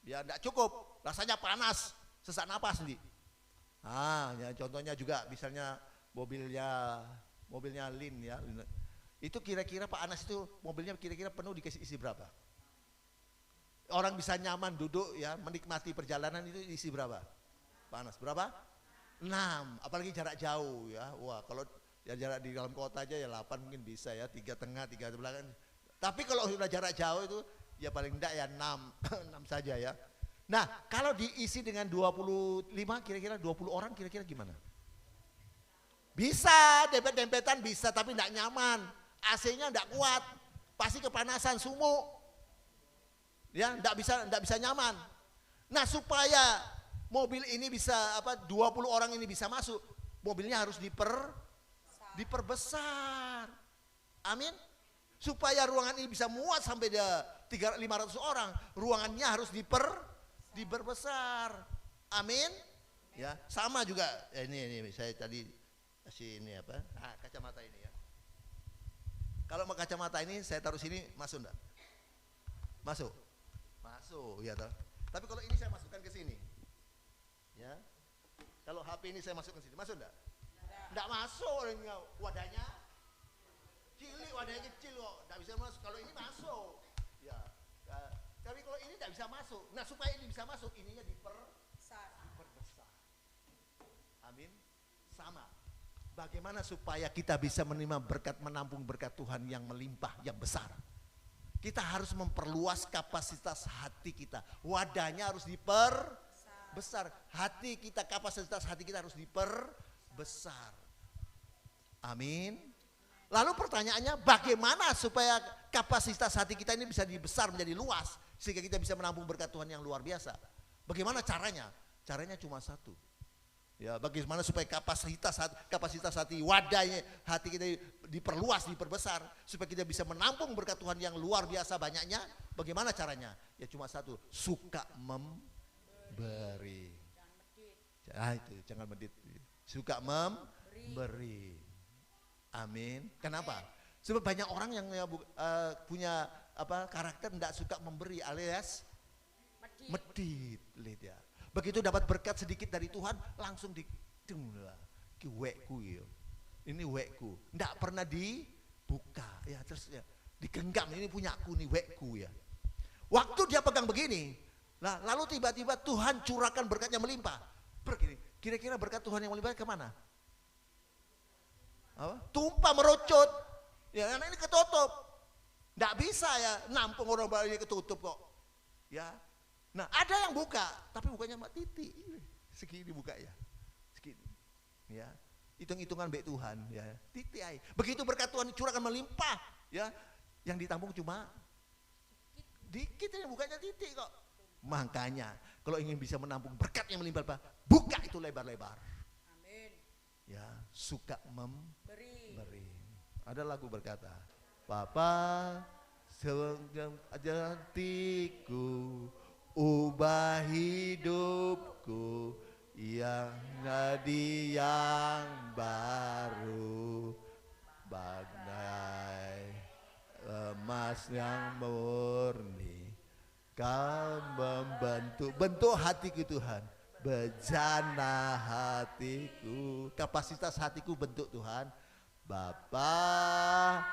Ya, nggak cukup, rasanya panas, sesak napas nih. Ya, contohnya juga misalnya mobilnya Lin ya. Itu kira-kira Pak Anas itu mobilnya kira-kira penuh dikasih isi berapa? Orang bisa nyaman duduk ya, menikmati perjalanan itu isi berapa? Pak Anas berapa? 6, apalagi jarak jauh ya. Wah, kalau ya jarak di dalam kota aja ya 8 mungkin bisa ya, 3 tengah, 3 belakang. Tapi kalau sudah jarak jauh itu ya paling enggak ya 6, 6 saja ya. Nah, kalau diisi dengan 25 kira-kira 20 orang kira-kira gimana? Bisa, dempet-dempetan bisa tapi enggak nyaman. AC-nya enggak kuat. Pasti kepanasan, sumuk. Ya, enggak bisa nyaman. Nah, supaya mobil ini bisa 20 orang ini bisa masuk, mobilnya harus diperbesar. Amin. Supaya ruangan ini bisa muat sampai 500 orang, ruangannya harus diperbesar. Amin. Ya, sama juga ini saya tadi kasih ini kacamata ini ya. Kalau mau kacamata ini saya taruh sini, masuk enggak? Masuk ya toh. Tapi kalau ini saya masukkan ke sini. Ya. Kalau HP ini saya masukkan ke sini, masuk enggak? Enggak masuk, wadahnya cilik, wadahnya kecil kok, enggak bisa masuk. Kalau ini masuk. Ya. Tapi kalau ini enggak bisa masuk. Nah, supaya ini bisa masuk, ininya diperbesar. Amin. Sama. Bagaimana supaya kita bisa menerima berkat, menampung berkat Tuhan yang melimpah, yang besar? Kita harus memperluas kapasitas hati kita. Wadahnya harus diperbesar. Hati kita, kapasitas hati kita harus diperbesar. Amin. Lalu pertanyaannya, bagaimana supaya kapasitas hati kita ini bisa dibesar menjadi luas sehingga kita bisa menampung berkat Tuhan yang luar biasa? Bagaimana caranya? Caranya cuma satu. Ya, bagaimana supaya kapasitas hati, wadahnya hati kita diperluas, diperbesar supaya kita bisa menampung berkat Tuhan yang luar biasa banyaknya? Bagaimana caranya? Ya cuma satu, suka memberi. Itu jangan medit. Suka memberi. Amin. Kenapa? Sebab banyak orang yang punya karakter tidak suka memberi alias medit, ya. Begitu dapat berkat sedikit dari Tuhan, langsung wekku ya. Ini wekku, enggak pernah dibuka ya, terus ya digenggam, ini punyaku nih, wekku ya. Waktu dia pegang begini, lalu tiba-tiba Tuhan curahkan berkatnya melimpah. Begini, kira-kira berkat Tuhan yang melimpah kemana? Tumpah merocot. Ya, karena ini ketutup. Enggak bisa ya nampung orang ini ketutup kok. Ya. Nah, ada yang buka, tapi bukanya titik. Segini buka ya. Segini. Ya. hitung-hitungan baik Tuhan ya. Titik ai. Begitu berkat Tuhan curahkan melimpah ya. Yang ditampung cuma dikit ya, bukanya titik kok. Makanya kalau ingin bisa menampung berkat yang melimpah, buka itu lebar-lebar. Amin. Ya, suka Beri. memberi. Ada lagu berkata, Papa sewenang hatiku, ubah hidupku yang jadi yang baru, bagai emas yang murni. Kau bentuk hatiku Tuhan, bejana hatiku, kapasitas hatiku bentuk Tuhan. Bapa,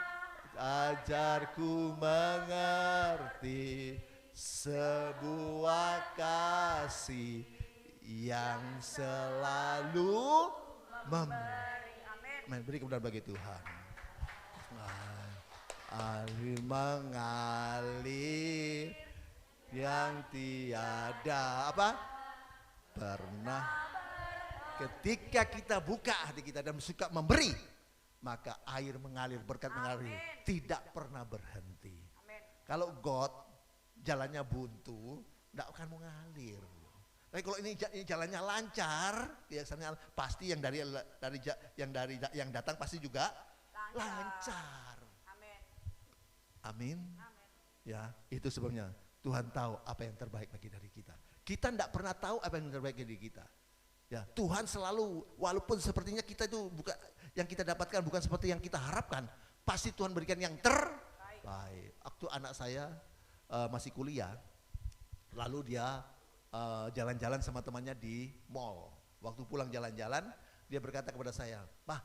ajarku mengerti sebuah kasih yang selalu memberi kemudahan bagi Tuhan. Air mengalir yang tiada pernah. Ketika kita buka hati kita dan suka memberi, maka air mengalir, berkat mengalir, tidak pernah berhenti. Kalau God jalannya buntu, tidak akan mengalir. Tapi kalau ini jalannya lancar, biasanya pasti yang datang pasti juga lancar. Amin. Ya, itu sebabnya Tuhan tahu apa yang terbaik bagi dari kita. Kita tidak pernah tahu apa yang terbaik bagi kita. Ya, Tuhan selalu, walaupun sepertinya kita itu bukan yang kita dapatkan bukan seperti yang kita harapkan, pasti Tuhan berikan yang terbaik. Waktu anak saya masih kuliah, lalu dia jalan-jalan sama temannya di mall. Waktu pulang jalan-jalan, dia berkata kepada saya, "Pak,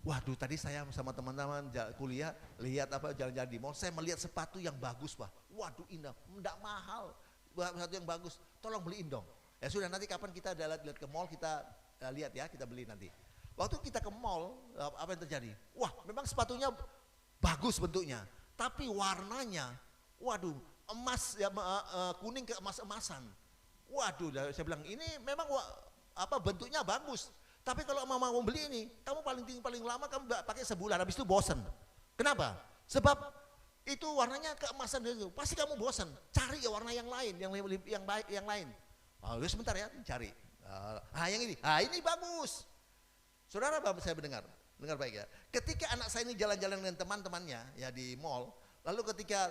waduh tadi saya sama teman-teman kuliah lihat jalan-jalan di mall, saya melihat sepatu yang bagus, Pak. Waduh indah, enggak mahal, sepatu yang bagus, tolong beliin dong." Ya sudah, nanti kapan kita lihat ke mall kita lihat ya, kita beli nanti. Waktu kita ke mall, apa yang terjadi? Wah, memang sepatunya bagus bentuknya, tapi warnanya, waduh, emas ya, kuning ke emas-emasan. Waduh, saya bilang ini memang bentuknya bagus. Tapi kalau mama mau beli ini, kamu paling lama kamu pakai sebulan, habis itu bosen. Kenapa? Sebab itu warnanya keemasan itu, pasti kamu bosen. Cari ya warna yang lain, yang baik, yang lain. Oh, sebentar ya, cari. Yang ini bagus. Saudara, saya dengar baik ya. Ketika anak saya ini jalan-jalan dengan teman-temannya ya di mall, lalu ketika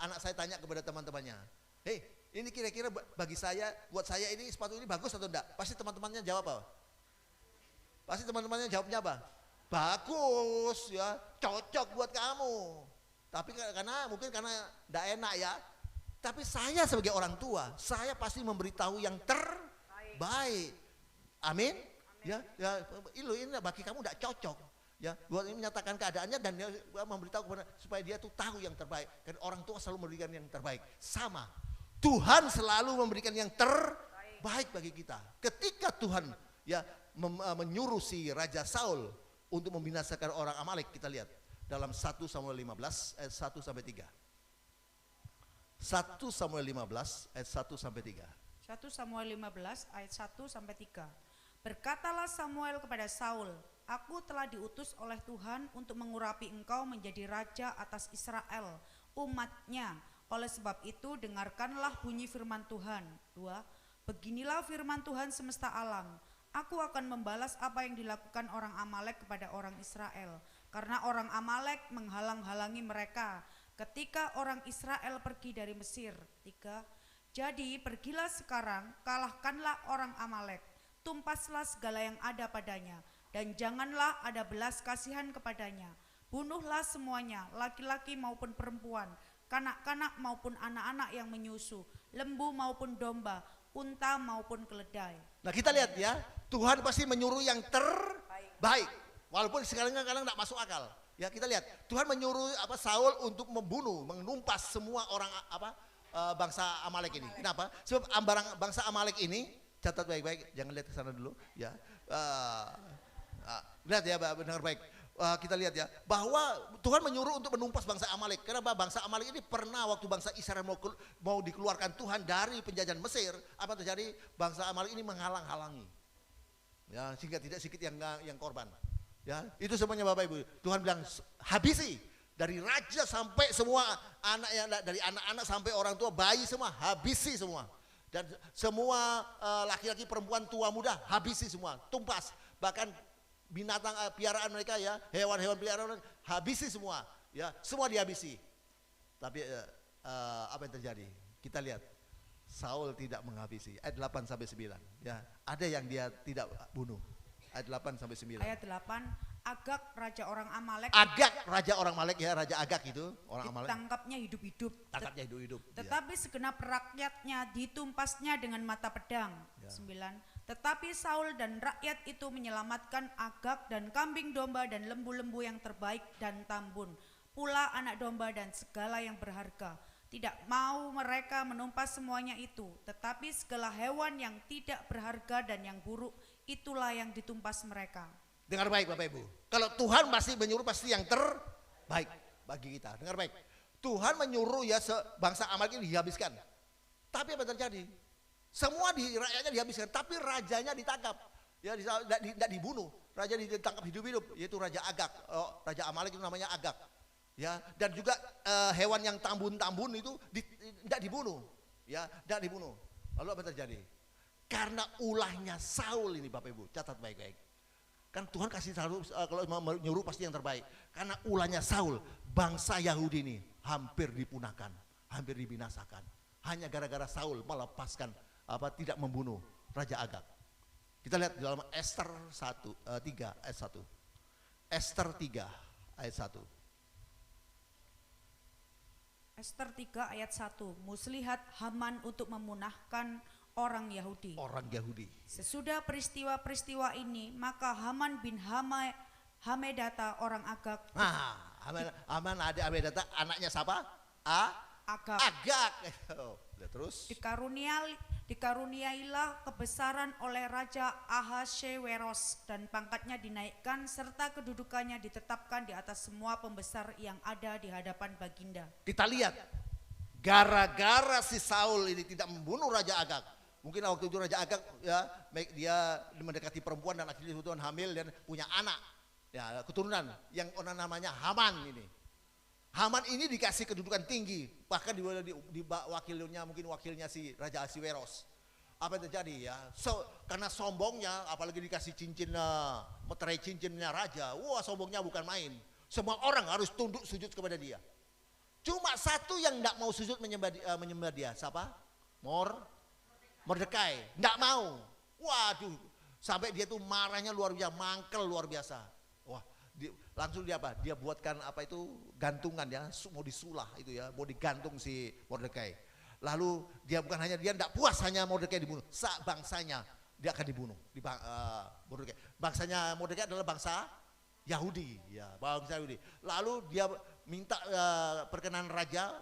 anak saya tanya kepada teman-temannya, "Hei, ini kira-kira bagi saya, buat saya ini sepatu ini bagus atau enggak?" Pasti teman-temannya jawab apa? Pasti teman-temannya jawabnya apa? Bagus ya, cocok buat kamu. Tapi mungkin karena enggak enak ya. Tapi saya sebagai orang tua, saya pasti memberitahu yang terbaik. Amin. Ya, ini bagi kamu enggak cocok. Ya, buat ini menyatakan keadaannya dan dia memberitahu kepada supaya dia tuh tahu yang terbaik. Karena orang tua selalu memberikan yang terbaik. Sama. Tuhan selalu memberikan yang terbaik bagi kita. Ketika Tuhan ya menyuruh si Raja Saul untuk membinasakan orang Amalek, kita lihat dalam 1 Samuel 15 ayat 1 sampai 3. 1 Samuel 15 ayat 1 sampai 3. 1 Samuel 15 ayat 1 sampai 3. Berkatalah Samuel kepada Saul, "Aku telah diutus oleh Tuhan untuk mengurapi engkau menjadi raja atas Israel, umatnya. Oleh sebab itu dengarkanlah bunyi firman Tuhan." 2. Beginilah firman Tuhan semesta alam. Aku akan membalas apa yang dilakukan orang Amalek kepada orang Israel, karena orang Amalek menghalang-halangi mereka ketika orang Israel pergi dari Mesir. 3. Jadi pergilah sekarang, kalahkanlah orang Amalek, tumpaslah segala yang ada padanya, dan janganlah ada belas kasihan kepadanya. Bunuhlah semuanya, laki-laki maupun perempuan, kanak-kanak maupun anak-anak yang menyusu, lembu maupun domba, unta maupun keledai. Nah, kita lihat ya, Tuhan pasti menyuruh yang terbaik. Walaupun sekarang kadang tidak masuk akal. Ya, kita lihat, Tuhan menyuruh Saul untuk membunuh, menumpas semua orang bangsa Amalek ini. Kenapa? Sebab bangsa Amalek ini, catat baik-baik, jangan lihat ke sana dulu ya. Lihat ya, benar baik. Kita lihat ya, bahwa Tuhan menyuruh untuk menumpas bangsa Amalek. Karena bangsa Amalek ini pernah waktu bangsa Israel mau dikeluarkan Tuhan dari penjajahan Mesir, apa terjadi? Bangsa Amalek ini menghalang-halangi. Ya, sehingga tidak sedikit yang korban. Ya, itu semuanya Bapak Ibu. Tuhan bilang habisi dari raja sampai semua anak yang dari anak-anak sampai orang tua, bayi semua habisi semua. Dan semua laki-laki, perempuan, tua, muda habisi semua, tumpas. Bahkan binatang piaraan mereka ya, hewan-hewan peliharaan habisi semua. Ya, semua dihabisi. Tapi apa yang terjadi? Kita lihat. Saul tidak menghabisi. Ayat 8 sampai 9. Ya, ada yang dia tidak bunuh. Ayat 8 sampai 9. Ayat 8, Agag raja orang Amalek. Agag raja orang Amalek ya, raja Agag itu orang Amalek. Ditangkapnya hidup-hidup. Tangkapnya hidup-hidup. Tetapi segenap rakyatnya ditumpasnya dengan mata pedang. Ya. 9. Tetapi Saul dan rakyat itu menyelamatkan Agag dan kambing domba dan lembu-lembu yang terbaik dan tambun, pula anak domba dan segala yang berharga. Tidak mau mereka menumpas semuanya itu, tetapi segala hewan yang tidak berharga dan yang buruk, itulah yang ditumpas mereka. Dengar baik Bapak Ibu. Kalau Tuhan masih menyuruh pasti yang terbaik bagi kita. Dengar baik. Tuhan menyuruh ya bangsa Amalek ini dihabiskan. Tapi apa yang terjadi? Semua rakyatnya dihabiskan, tapi rajanya ditangkap. Ya tidak dibunuh. Raja ditangkap hidup-hidup, yaitu Raja Agag. Raja Amalek itu namanya Agag. Ya, dan juga hewan yang tambun-tambun itu tidak dibunuh. Ya, tidak dibunuh. Lalu apa yang terjadi? Karena ulahnya Saul ini Bapak Ibu, catat baik-baik. Kan Tuhan kasih selalu kalau menyuruh pasti yang terbaik. Karena ulahnya Saul, bangsa Yahudi ini hampir dipunahkan, hampir dibinasakan. Hanya gara-gara Saul melepaskan tidak membunuh Raja Agag. Kita lihat di dalam Ester 3 ayat 1. Ester 3 ayat 1. Ester 3 ayat 1, muslihat Haman untuk memunahkan orang Yahudi. Orang Yahudi. Sesudah peristiwa-peristiwa ini, maka Haman bin Hamedata orang Agag. Nah, Haman adik Hamedata anaknya siapa? Agag. Agag. Terus Dikaruniailah kebesaran oleh Raja Ahasveros dan pangkatnya dinaikkan serta kedudukannya ditetapkan di atas semua pembesar yang ada di hadapan Baginda. Kita lihat, gara-gara si Saul ini tidak membunuh Raja Agag. Mungkin waktu itu Raja Agag ya, dia mendekati perempuan dan akhirnya Tuhan hamil dan punya anak, ya keturunan yang orang namanya Haman ini. Haman ini dikasih kedudukan tinggi, bahkan di wakilnya si Raja Ahasveros. Apa yang terjadi ya? Karena sombongnya, apalagi dikasih cincin, meterai cincinnya raja, wah sombongnya bukan main. Semua orang harus tunduk sujud kepada dia. Cuma satu yang tidak mau sujud menyembah dia, siapa? Mordekai, tidak mau. Waduh, sampai dia tuh marahnya luar biasa, mangkel luar biasa. Wah, langsung dia apa? Dia buatkan gantungan ya, mau disulah itu ya, mau digantung si Mordekai. Lalu dia bukan hanya dia tidak puas hanya Mordekai dibunuh, bangsanya dia akan dibunuh. Mordekai. Bangsanya Mordekai adalah bangsa Yahudi, ya bangsa Yahudi. Lalu dia minta perkenan raja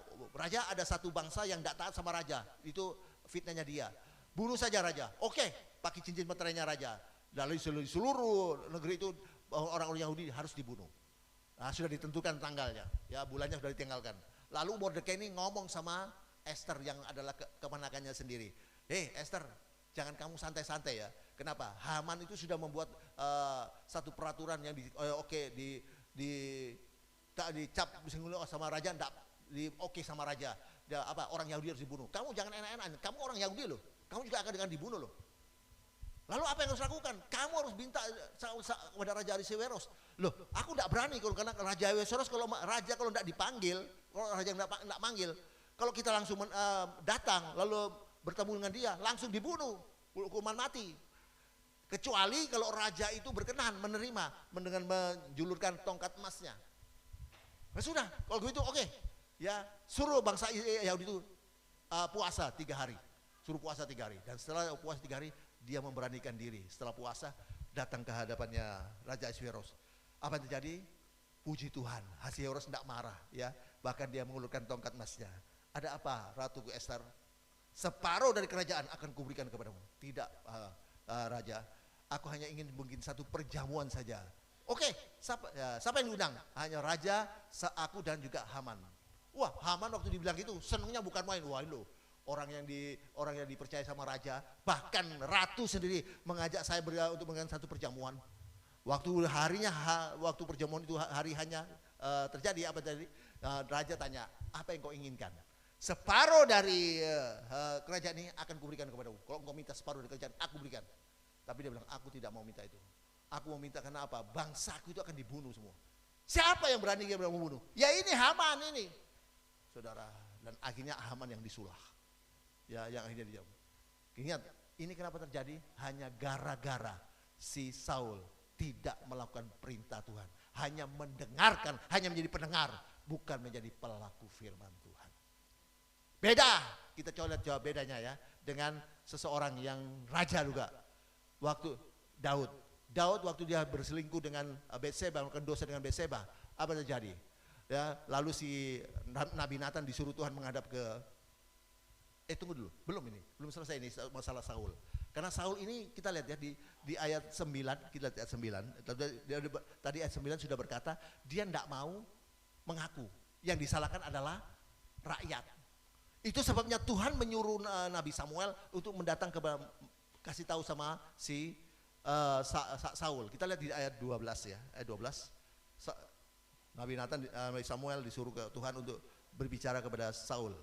ada satu bangsa yang tidak taat sama raja, itu fitnahnya dia. Bunuh saja raja, oke, pakai cincin meterainya raja. Lalu seluruh negeri itu orang-orang Yahudi harus dibunuh. Nah, sudah ditentukan tanggalnya, ya bulannya sudah ditanggalkan. Lalu Mordekai ini ngomong sama Esther yang adalah kemenakannya sendiri. Esther, jangan kamu santai-santai ya. Kenapa? Haman itu sudah membuat satu peraturan yang dicap sama raja, enggak sama raja. Orang Yahudi harus dibunuh. Kamu jangan enak-enakan, kamu orang Yahudi loh. Kamu juga akan dibunuh loh. Lalu apa yang harus lakukan? Kamu harus minta kepada Raja Ahasveros. Loh, aku tidak berani karena Raja Ahasveros kalau tidak dipanggil, kalau raja tidak manggil, kalau kita langsung datang lalu bertemu dengan dia, langsung dibunuh, hukuman mati. Kecuali kalau raja itu berkenan menerima dengan menjulurkan tongkat emasnya. Nah, sudah, kalau begitu oke. Ya, suruh bangsa Yahudi itu puasa 3 hari. Suruh puasa 3 hari. Dan setelah puasa 3 hari, dia memberanikan diri. Setelah puasa, datang ke hadapannya Raja Ahasveros. Apa yang terjadi? Puji Tuhan, Ahasveros tidak marah, ya. Bahkan dia mengulurkan tongkat emasnya. Ada apa, Ratu Esther? Separuh dari kerajaan akan kuberikan kepadamu. Tidak, Raja. Aku hanya ingin mungkin satu perjamuan saja. Oke, siapa yang diundang? Hanya Raja, aku dan juga Haman. Wah, Haman waktu dibilang gitu, senangnya bukan main. Wah, orang yang dipercaya sama raja, bahkan ratu sendiri mengajak saya untuk mengadakan satu perjamuan. Waktu waktu perjamuan itu hari hanya terjadi apa tadi? Raja tanya, apa yang kau inginkan? Separuh dari kerajaan ini akan kuberikan kepadamu. Kalau engkau minta separuh dari kerajaan, aku berikan. Tapi dia bilang, aku tidak mau minta itu. Aku mau minta karena apa? Bangsaku itu akan dibunuh semua. Siapa yang berani dia membunuh? Ya ini Haman ini. Saudara, dan akhirnya Haman yang disulah. Ya, yang akhirnya dijawab. Ingat, ini kenapa terjadi? Hanya gara-gara si Saul tidak melakukan perintah Tuhan. Hanya mendengarkan, hanya menjadi pendengar, bukan menjadi pelaku firman Tuhan. Beda, kita coba lihat jawab bedanya ya. Dengan seseorang yang raja juga. Waktu Daud waktu dia berselingkuh dengan Betseba, melakukan dosa dengan Betseba, apa terjadi? Ya, lalu si Nabi Nathan disuruh Tuhan menghadap ke tunggu dulu, belum selesai ini masalah Saul. Karena Saul ini kita lihat ya di ayat 9, kita lihat ayat 9. Tadi ayat 9 sudah berkata, dia tidak mau mengaku. Yang disalahkan adalah rakyat. Itu sebabnya Tuhan menyuruh Nabi Samuel untuk mendatang kasih tahu sama si Saul. Kita lihat di ayat 12 ya, ayat 12. Nabi Samuel disuruh ke Tuhan untuk berbicara kepada Saul.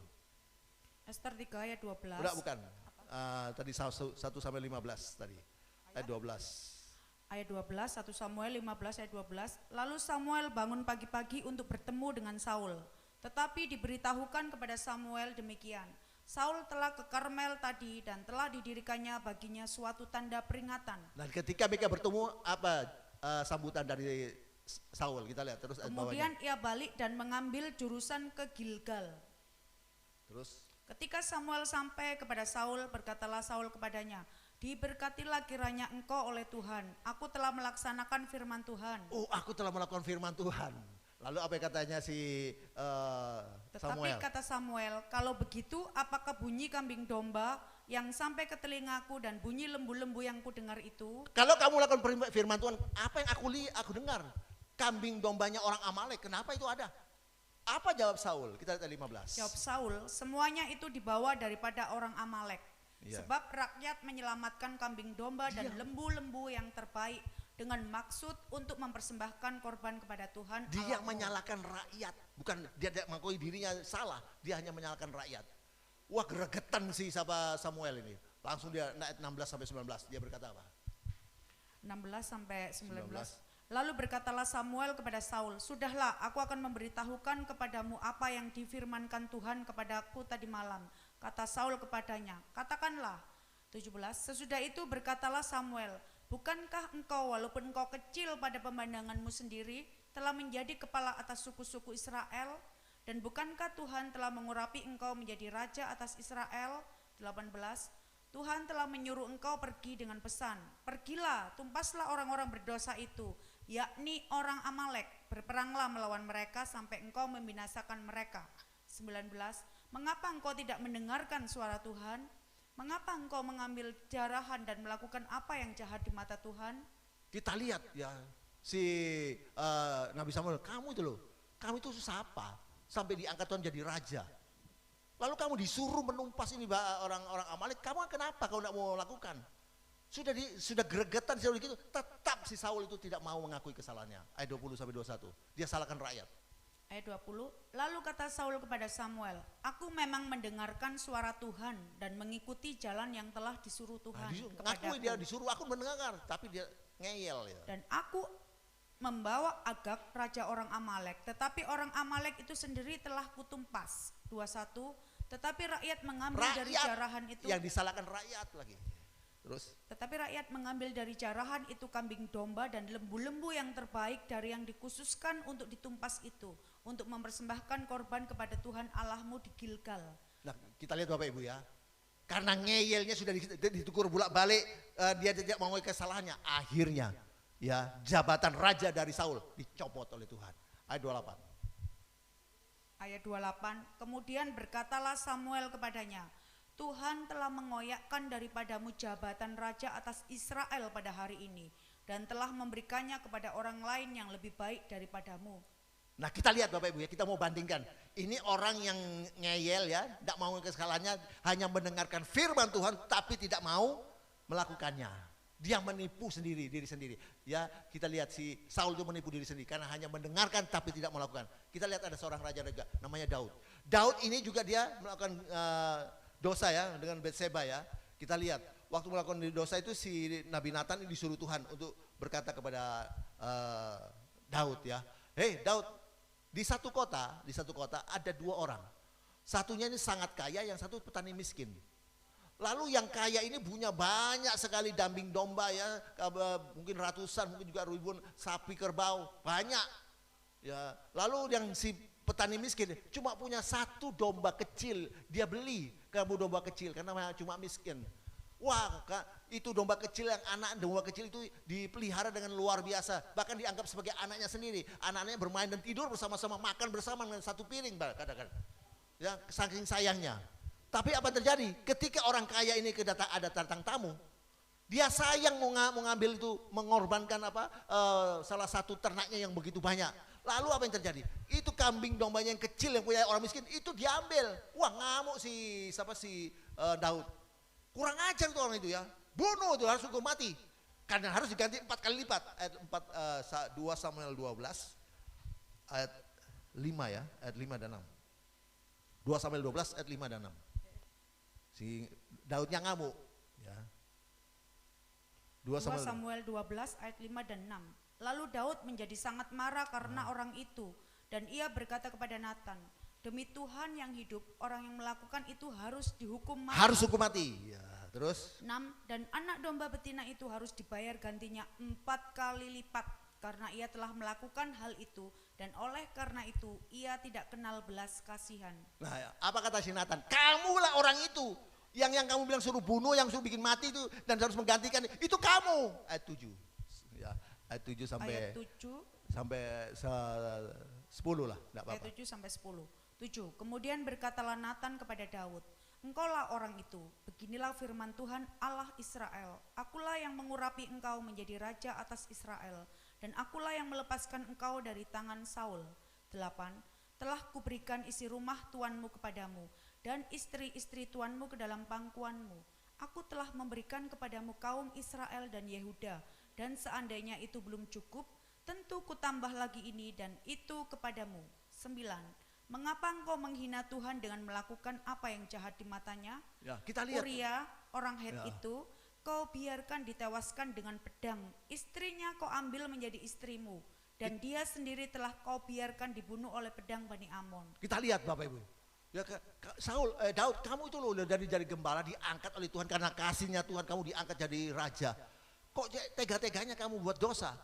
Ester 3 ayat 12. Bukan. Tadi 1 sampai 15 tadi. Ayat 12. Ayat 12, 1 Samuel 15 ayat 12. Lalu Samuel bangun pagi-pagi untuk bertemu dengan Saul. Tetapi diberitahukan kepada Samuel demikian. Saul telah ke Karmel tadi dan telah didirikannya baginya suatu tanda peringatan. Dan ketika mereka bertemu, apa sambutan dari Saul? Kita lihat terus. Kemudian ia balik dan mengambil jurusan ke Gilgal. Terus? Ketika Samuel sampai kepada Saul, berkatalah Saul kepadanya, diberkatilah kiranya engkau oleh Tuhan. Aku telah melaksanakan firman Tuhan. Oh, aku telah melakukan firman Tuhan. Lalu apa yang katanya si Samuel? Tetapi kata Samuel, kalau begitu apakah bunyi kambing domba yang sampai ke telingaku dan bunyi lembu-lembu yang ku dengar itu? Kalau kamu lakukan firman Tuhan, apa yang aku dengar? Kambing dombanya orang Amalek, kenapa itu ada? Apa jawab Saul? Kita lihat 15. Jawab Saul, semuanya itu dibawa daripada orang Amalek. Iya. Sebab rakyat menyelamatkan kambing domba dan lembu-lembu yang terbaik dengan maksud untuk mempersembahkan korban kepada Tuhan. Dia menyalahkan rakyat, bukan dia tidak mengakui dirinya salah, dia hanya menyalahkan rakyat. Wah, gregetan si Samuel ini. Langsung dia ayat 16 sampai 19, dia berkata apa? 16 sampai 19. Lalu berkatalah Samuel kepada Saul, sudahlah, aku akan memberitahukan kepadamu apa yang difirmankan Tuhan kepadaku tadi malam. Kata Saul kepadanya, katakanlah. 17. Sesudah itu berkatalah Samuel, bukankah engkau walaupun engkau kecil pada pemandanganmu sendiri telah menjadi kepala atas suku-suku Israel? Dan bukankah Tuhan telah mengurapi engkau menjadi raja atas Israel? 18. Tuhan telah menyuruh engkau pergi dengan pesan, pergilah, tumpaslah orang-orang berdosa itu, yakni orang Amalek, berperanglah melawan mereka sampai engkau membinasakan mereka. 19. Mengapa engkau tidak mendengarkan suara Tuhan? Mengapa engkau mengambil jarahan dan melakukan apa yang jahat di mata Tuhan? Kita lihat ya, si Nabi Samuel, kamu itu siapa? Sampai diangkat Tuhan jadi raja. Lalu kamu disuruh menumpas ini orang-orang Amalek, kamu kenapa kau tidak mau lakukan? Sudah gregetan sudah gitu, tetap si Saul itu tidak mau mengakui kesalahannya. Ayat 20 sampai 21. Dia salahkan rakyat. Ayat 20. Lalu kata Saul kepada Samuel, aku memang mendengarkan suara Tuhan dan mengikuti jalan yang telah disuruh Tuhan Ngakui dia disuruh, aku mendengar, tapi dia ngeyel ya. Dan aku membawa Agag raja orang Amalek, tetapi orang Amalek itu sendiri telah kutumpas. 21. Tetapi rakyat mengambil dari jarahan itu. Yang disalahkan rakyat lagi. Terus? Tetapi rakyat mengambil dari jarahan itu kambing domba dan lembu-lembu yang terbaik dari yang dikhususkan untuk ditumpas itu, untuk mempersembahkan korban kepada Tuhan Allahmu di Gilgal. Nah, kita lihat Bapak Ibu ya. Karena ngeyelnya sudah ditegur bolak-balik, dia tidak mengakui kesalahannya. Akhirnya ya jabatan raja dari Saul dicopot oleh Tuhan. Ayat 28. Ayat 28, kemudian berkatalah Samuel kepadanya, Tuhan telah mengoyakkan daripadamu jabatan raja atas Israel pada hari ini dan telah memberikannya kepada orang lain yang lebih baik daripadamu. Nah kita lihat Bapak Ibu ya, kita mau bandingkan. Ini orang yang ngeyel ya, tidak mau kesalahannya, hanya mendengarkan firman Tuhan tapi tidak mau melakukannya. Dia menipu sendiri, diri sendiri. Ya kita lihat si Saul itu menipu diri sendiri karena hanya mendengarkan tapi tidak melakukan. Kita lihat ada seorang raja juga namanya Daud. Daud ini juga dia melakukan dosa ya dengan Batseba ya. Kita lihat waktu melakukan dosa itu si Nabi Nathan disuruh Tuhan untuk berkata kepada Daud ya. Hei Daud, di satu kota ada dua orang. Satunya ini sangat kaya, yang satu petani miskin. Lalu yang kaya ini punya banyak sekali kambing domba ya, mungkin ratusan, mungkin juga ribuan sapi kerbau, banyak. Ya, lalu yang si petani miskin cuma punya satu domba kecil, dia beli kamu domba kecil karena cuma miskin. Wah, itu domba kecil, yang anak domba kecil itu dipelihara dengan luar biasa, bahkan dianggap sebagai anaknya sendiri. Anak-anaknya bermain dan tidur bersama-sama, makan bersama dengan satu piring kadang-kadang. Ya, saking sayangnya. Tapi apa yang terjadi? Ketika orang kaya ini ada datang tamu, dia sayang mau ngambil itu, mengorbankan salah satu ternaknya yang begitu banyak. Lalu apa yang terjadi? Itu kambing dombanya yang kecil yang punya orang miskin itu diambil. Wah, ngamuk si Daud. Kurang ajar tuh orang itu ya, bunuh itu, harus hukum mati. Karena harus diganti 4 kali lipat. Ayat 2 Samuel 12 ayat 5 ya, ayat 5 dan 6. 2 Samuel 12 ayat 5 dan 6. Si Daudnya ngamuk ya. 2 Samuel 12 ayat 5 dan 6. Lalu Daud menjadi sangat marah karena orang itu, dan ia berkata kepada Nathan, demi Tuhan yang hidup, orang yang melakukan itu harus dihukum mati. Harus hukum mati. Ya, terus 6. Dan anak domba betina itu harus dibayar gantinya 4 kali lipat karena ia telah melakukan hal itu, dan oleh karena itu ia tidak kenal belas kasihan. Nah, apa kata si Nathan? Kamulah orang itu yang kamu bilang suruh bunuh, yang suruh bikin mati itu dan harus menggantikan, itu kamu. Ayat 7. Ya, ayat 7 sampai 10 lah, enggak apa-apa. Ayat 7 sampai 10. 7. Kemudian berkatalah Nathan kepada Daud, engkaulah orang itu, beginilah firman Tuhan Allah Israel, akulah yang mengurapi engkau menjadi raja atas Israel, dan akulah yang melepaskan engkau dari tangan Saul. 8. Telah kuberikan isi rumah tuanmu kepadamu, dan istri-istri tuanmu ke dalam pangkuanmu. Aku telah memberikan kepadamu kaum Israel dan Yehuda, dan seandainya itu belum cukup, tentu kutambah lagi ini dan itu kepadamu. 9. Mengapa engkau menghina Tuhan dengan melakukan apa yang jahat di matanya? Ya, kita lihat. Uria, orang Het Ya. itu, kau biarkan ditewaskan dengan pedang. Istrinya kau ambil menjadi istrimu, dan dia sendiri telah kau biarkan dibunuh oleh pedang Bani Amon. Kita lihat Bapak Ibu. Ya, Daud, kamu itu loh dari gembala diangkat oleh Tuhan karena kasihnya Tuhan, kamu diangkat jadi raja. Kok tega-teganya kamu buat dosa?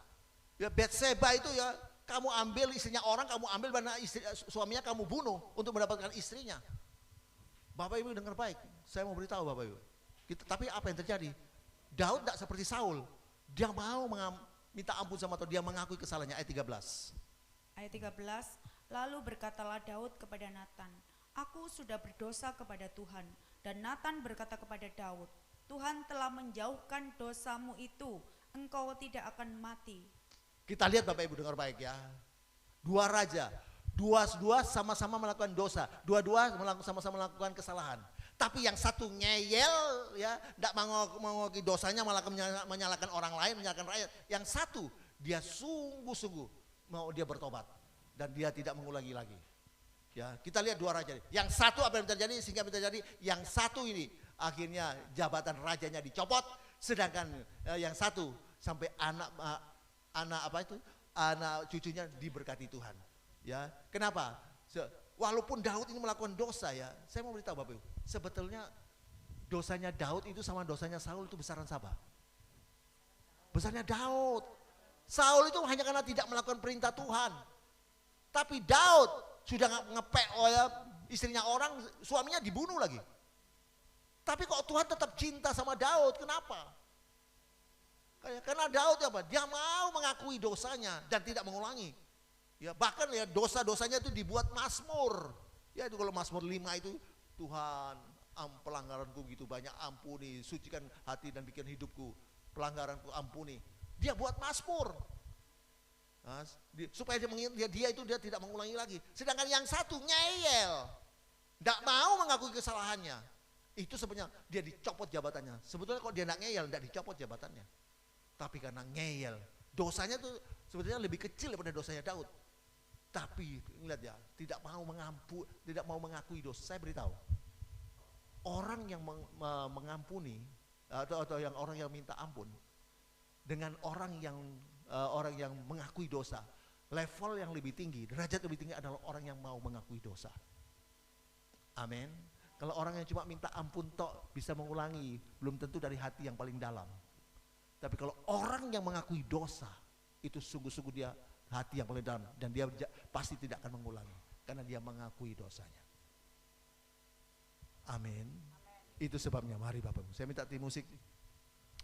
Ya, Batseba itu ya, kamu ambil istrinya orang, kamu ambil suaminya kamu bunuh untuk mendapatkan istrinya. Bapak Ibu dengar baik, saya mau beritahu Bapak Ibu. Tapi apa yang terjadi? Daud tidak seperti Saul. Dia mau minta ampun sama Tuhan, dia mengakui kesalahannya. Ayat 13. Ayat 13, lalu berkatalah Daud kepada Nathan, aku sudah berdosa kepada Tuhan. Dan Nathan berkata kepada Daud, Tuhan telah menjauhkan dosamu itu, engkau tidak akan mati. Kita lihat Bapak Ibu dengar baik ya. Dua raja, dua sama-sama melakukan dosa, dua-dua sama-sama melakukan kesalahan. Tapi yang satu ngeyel ya, tidak mengoki dosanya, malah menyalahkan orang lain, menyalahkan rakyat. Yang satu dia sungguh-sungguh mau dia bertobat dan dia tidak mengulangi lagi. Ya, kita lihat dua raja. Yang satu apa yang terjadi sehingga terjadi? Yang satu ini akhirnya jabatan rajanya dicopot, sedangkan yang satu sampai anak cucunya diberkati Tuhan. Ya, kenapa? Walaupun Daud ini melakukan dosa ya, saya mau beritahu Bapak Ibu, sebetulnya dosanya Daud itu sama dosanya Saul itu besaran siapa? Besarnya Daud. Saul itu hanya karena tidak melakukan perintah Tuhan. Tapi Daud sudah ngepek istrinya orang, suaminya dibunuh lagi. Tapi kok Tuhan tetap cinta sama Daud, kenapa? Karena Daud apa? Dia mau mengakui dosanya dan tidak mengulangi. Ya, bahkan ya dosa-dosanya itu dibuat mazmur. Ya itu kalau Mazmur 5 itu, Tuhan pelanggaranku begitu banyak, ampuni, sucikan hati dan bikin hidupku, pelanggaranku ampuni. Dia buat mazmur. Supaya dia itu dia tidak mengulangi lagi. Sedangkan yang satu ngeyel, tidak mau mengakui kesalahannya. Itu sebenarnya dia dicopot jabatannya. Sebetulnya kalau dia tidak ngeyel, tidak dicopot jabatannya. Tapi karena ngeyel, dosanya tuh sebetulnya lebih kecil daripada dosanya Daud. Tapi lihat ya, tidak mau mengakui dosa. Saya beritahu, orang yang mengampuni atau yang orang yang minta ampun dengan orang yang mengakui dosa, level yang lebih tinggi, derajat lebih tinggi adalah orang yang mau mengakui dosa. Amin. Kalau orang yang cuma minta ampun tok bisa mengulangi, belum tentu dari hati yang paling dalam. Tapi kalau orang yang mengakui dosa, itu sungguh-sungguh dia hati yang paling dalam, dan dia pasti tidak akan mengulangi karena dia mengakui dosanya. Amin. Itu sebabnya mari Bapak Ibu. Saya minta tim musik.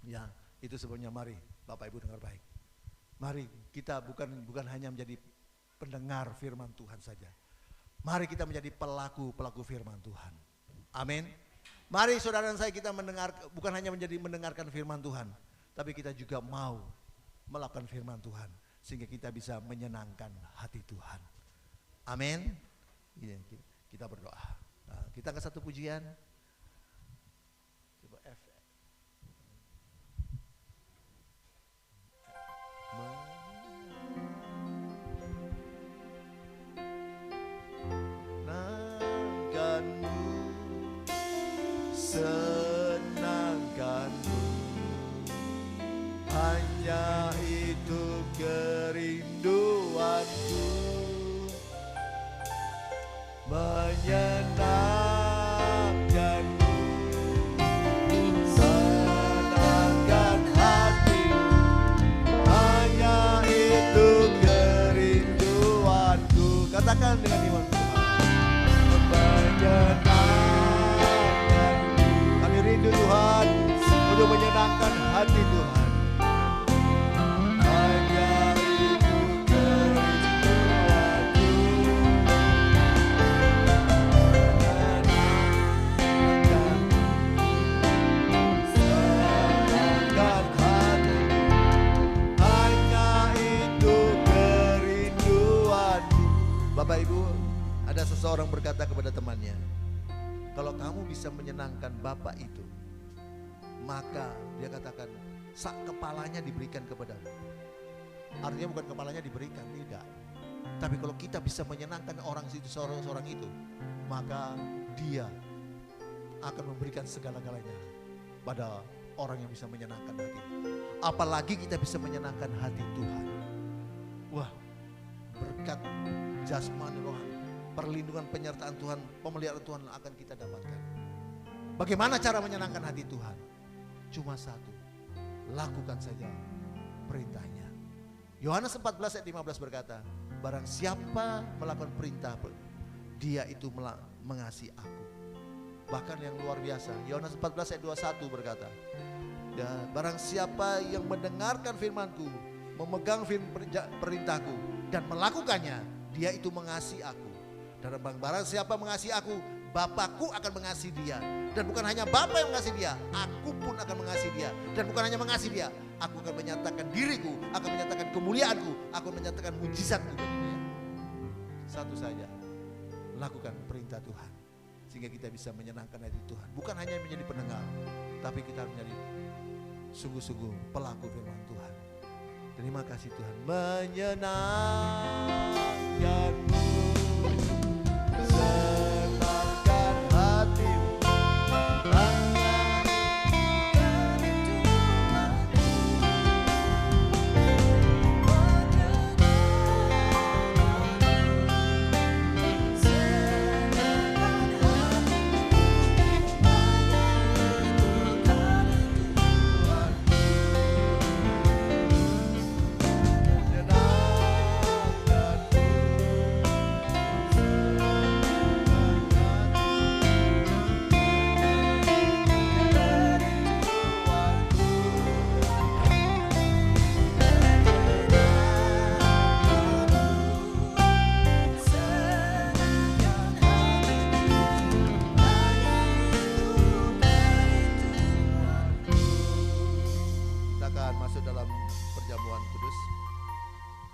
Ya, itu sebabnya mari Bapak Ibu dengar baik. Mari kita bukan hanya menjadi pendengar firman Tuhan saja. Mari kita menjadi pelaku firman Tuhan. Amin. Mari saudara dan saya kita bukan hanya mendengarkan firman Tuhan, tapi kita juga mau melakukan firman Tuhan sehingga kita bisa menyenangkan hati Tuhan. Amin. Kita berdoa. Nah, kita angkat satu pujian. Coba F. Menyenangkanmu, senangkanmu, hanya itu kerinduanku. Menyenangkanmu, senangkan hatimu, hanya itu kerinduanku. Katakan dengan iman. Menyenangkan, kami rindu Tuhan untuk menyenangkan hati Tuhan. Hanya itu kerinduanku. Menyenangkan, senangkan hati, hanya itu kerinduanku. Bapak Ibu, ada seseorang berkata kepada temannya, kalau kamu bisa menyenangkan Bapak itu, maka dia katakan sak kepalanya diberikan kepadamu. Artinya bukan kepalanya diberikan, tidak. Tapi kalau kita bisa menyenangkan seorang itu, maka dia akan memberikan segala-galanya pada orang yang bisa menyenangkan hati. Apalagi kita bisa menyenangkan hati Tuhan. Wah, berkat jasmani rohani, perlindungan, penyertaan Tuhan, pemeliharaan Tuhan akan kita dapatkan. Bagaimana cara menyenangkan hati Tuhan? Cuma satu, lakukan saja perintahnya. Yohanes 14 ayat 15 berkata, barang siapa melakukan perintah, dia itu mengasihi aku. Bahkan yang luar biasa, Yohanes 14 ayat 21 berkata, barang siapa yang mendengarkan firmanku, memegang perintahku dan melakukannya, dia itu mengasihi aku. Dan barang siapa mengasihi aku, Bapakku akan mengasihi dia. Dan bukan hanya Bapa yang mengasihi dia, aku pun akan mengasihi dia. Dan bukan hanya mengasihi dia, aku akan menyatakan diriku, akan menyatakan kemuliaanku, aku akan menyatakan mujizatku bagi dia. Satu saja, lakukan perintah Tuhan, sehingga kita bisa menyenangkan hati Tuhan. Bukan hanya menjadi pendengar, tapi kita menjadi sungguh-sungguh pelaku firman Tuhan. Terima kasih Tuhan. Menyenangkanmu, senangkan hatimu, hanya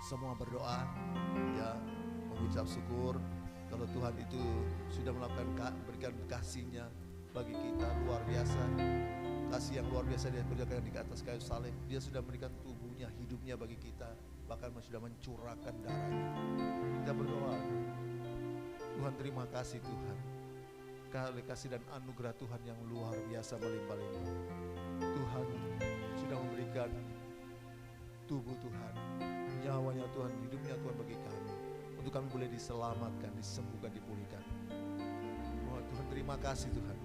semua berdoa, ya, mengucap syukur kalau Tuhan itu sudah berikan kasih-Nya bagi kita luar biasa. Kasih yang luar biasa Dia kerjakan di atas kayu salib. Dia sudah memberikan tubuhnya, hidupnya bagi kita, bahkan sudah mencurahkan darahnya. Kita berdoa, Tuhan terima kasih Tuhan, kali kasih dan anugerah Tuhan yang luar biasa melimpah-limpah. Tuhan sudah memberikan tubuh Tuhan, nyawanya Tuhan, hidupnya Tuhan bagi kami, untuk kami boleh diselamatkan, disembuhkan, dipulihkan. Oh, Tuhan terima kasih Tuhan,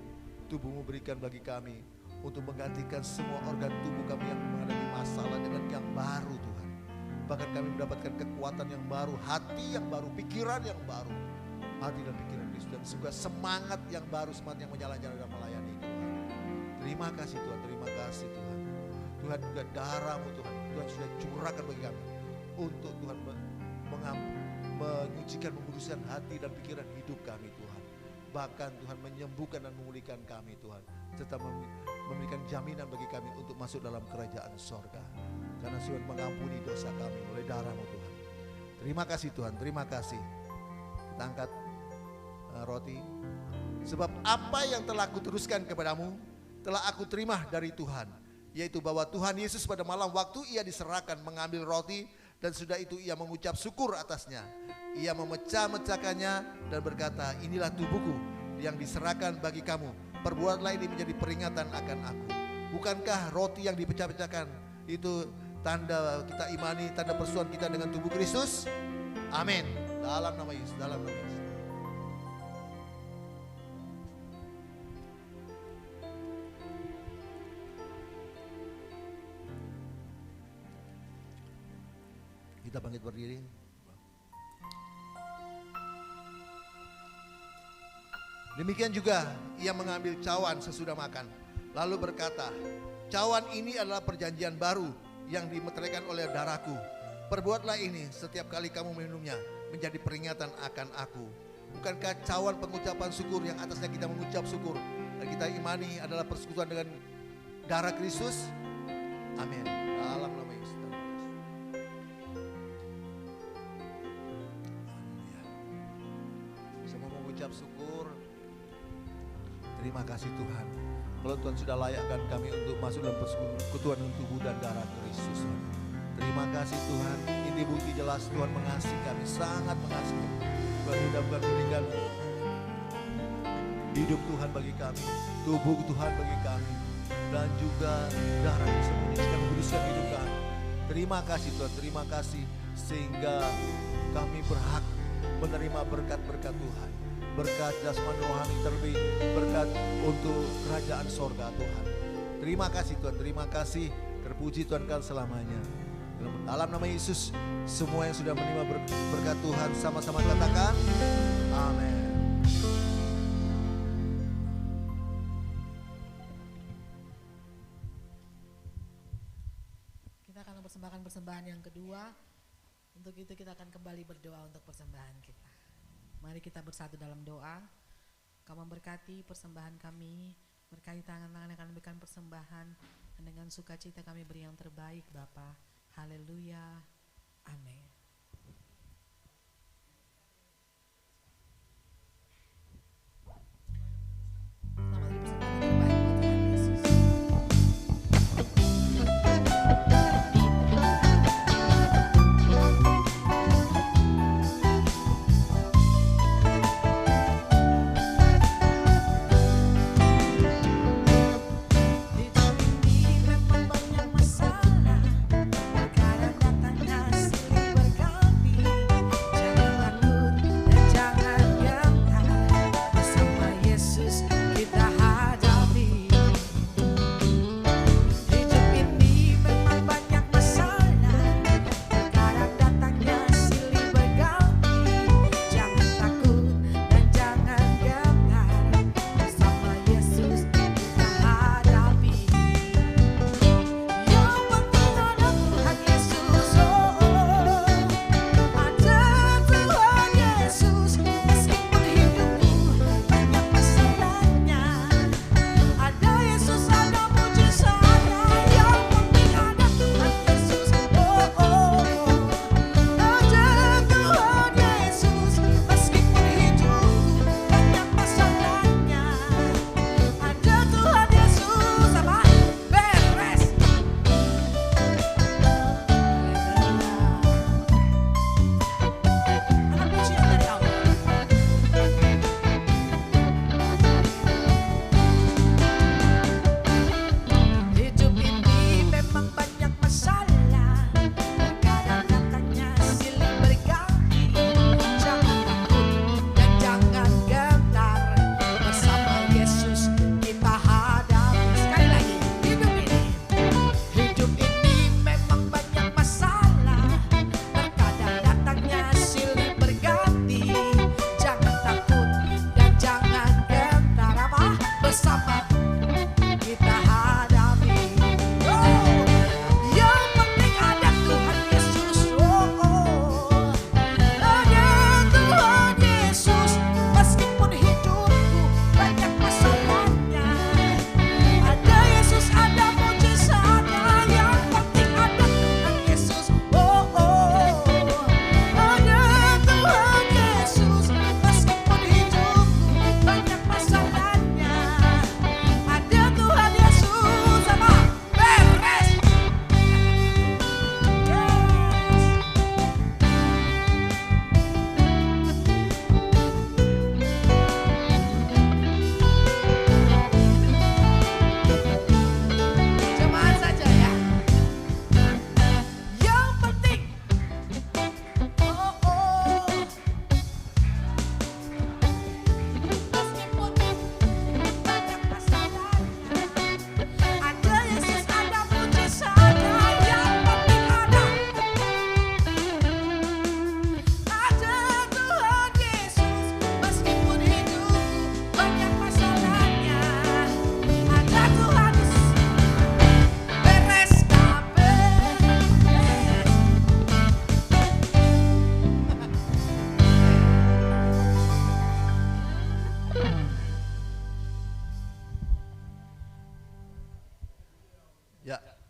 tubuh-Mu berikan bagi kami untuk menggantikan semua organ tubuh kami yang menghadapi masalah dengan yang baru Tuhan. Bahkan kami mendapatkan kekuatan yang baru, hati yang baru, pikiran yang baru, hati dan pikiran Kristus, dan juga semangat yang baru, semangat yang menyala-nyala dalam melayani Tuhan. Terima kasih Tuhan, terima kasih Tuhan. Tuhan juga darah-Mu Tuhan, Tuhan sudah curahkan bagi kami untuk Tuhan menyucikan, menguduskan hati dan pikiran hidup kami Tuhan. Bahkan Tuhan menyembuhkan dan memulihkan kami Tuhan, serta memberikan jaminan bagi kami untuk masuk dalam kerajaan sorga, karena sudah mengampuni dosa kami oleh darah-Mu Tuhan. Terima kasih Tuhan, terima kasih. Kita angkat roti. Sebab apa yang telah aku teruskan kepadamu telah aku terima dari Tuhan, yaitu bahwa Tuhan Yesus pada malam waktu Ia diserahkan mengambil roti, dan sudah itu Ia mengucap syukur atasnya. Ia memecah-mecahkannya dan berkata, inilah tubuhku yang diserahkan bagi kamu. Perbuatlah ini menjadi peringatan akan aku. Bukankah roti yang dipecah-pecahkan itu tanda kita imani, tanda persoalan kita dengan tubuh Kristus? Amin. Dalam nama Yesus, dalam nama Yesus. Kita bangkit berdiri. Demikian juga Ia mengambil cawan sesudah makan, lalu berkata, cawan ini adalah perjanjian baru yang dimeteraikan oleh darahku. Perbuatlah ini setiap kali kamu minumnya menjadi peringatan akan aku. Bukankah cawan pengucapan syukur yang atasnya kita mengucap syukur dan kita imani adalah persekutuan dengan darah Kristus? Amin. Dalam nama Yesus. Semua mengucap syukur. Terima kasih Tuhan. Kalau Tuhan sudah layakkan kami untuk masuk dalam persekutuan tubuh dan darah Kristus. Terima kasih Tuhan. Ini bukti jelas Tuhan mengasihi kami, sangat mengasihi. Tuhan sudah memberikan hidup Tuhan bagi kami, tubuh Tuhan bagi kami, dan juga darah yang disembunyikan menguduskan hidup kami. Terima kasih Tuhan, terima kasih sehingga kami berhak menerima berkat-berkat Tuhan. Berkat jasmani rohani terlebih, berkat untuk kerajaan sorga Tuhan. Terima kasih Tuhan, terima kasih. Terpuji Tuhan kau selamanya. Dalam nama Yesus, semua yang sudah menerima berkat Tuhan sama-sama katakan amin. Kita akan mempersembahkan persembahan yang kedua. Untuk itu kita akan kembali berdoa untuk persembahan kita. Mari kita bersatu dalam doa. Kau memberkati persembahan kami, berkati tangan-tangan yang akan memberikan persembahan, dan dengan sukacita kami beri yang terbaik Bapa. Haleluya. Amin. Selamat hari persembahan yang terbaik buat Tuhan Yesus. Di tahun ini memang banyak masalah, terkadang datangnya silih berganti.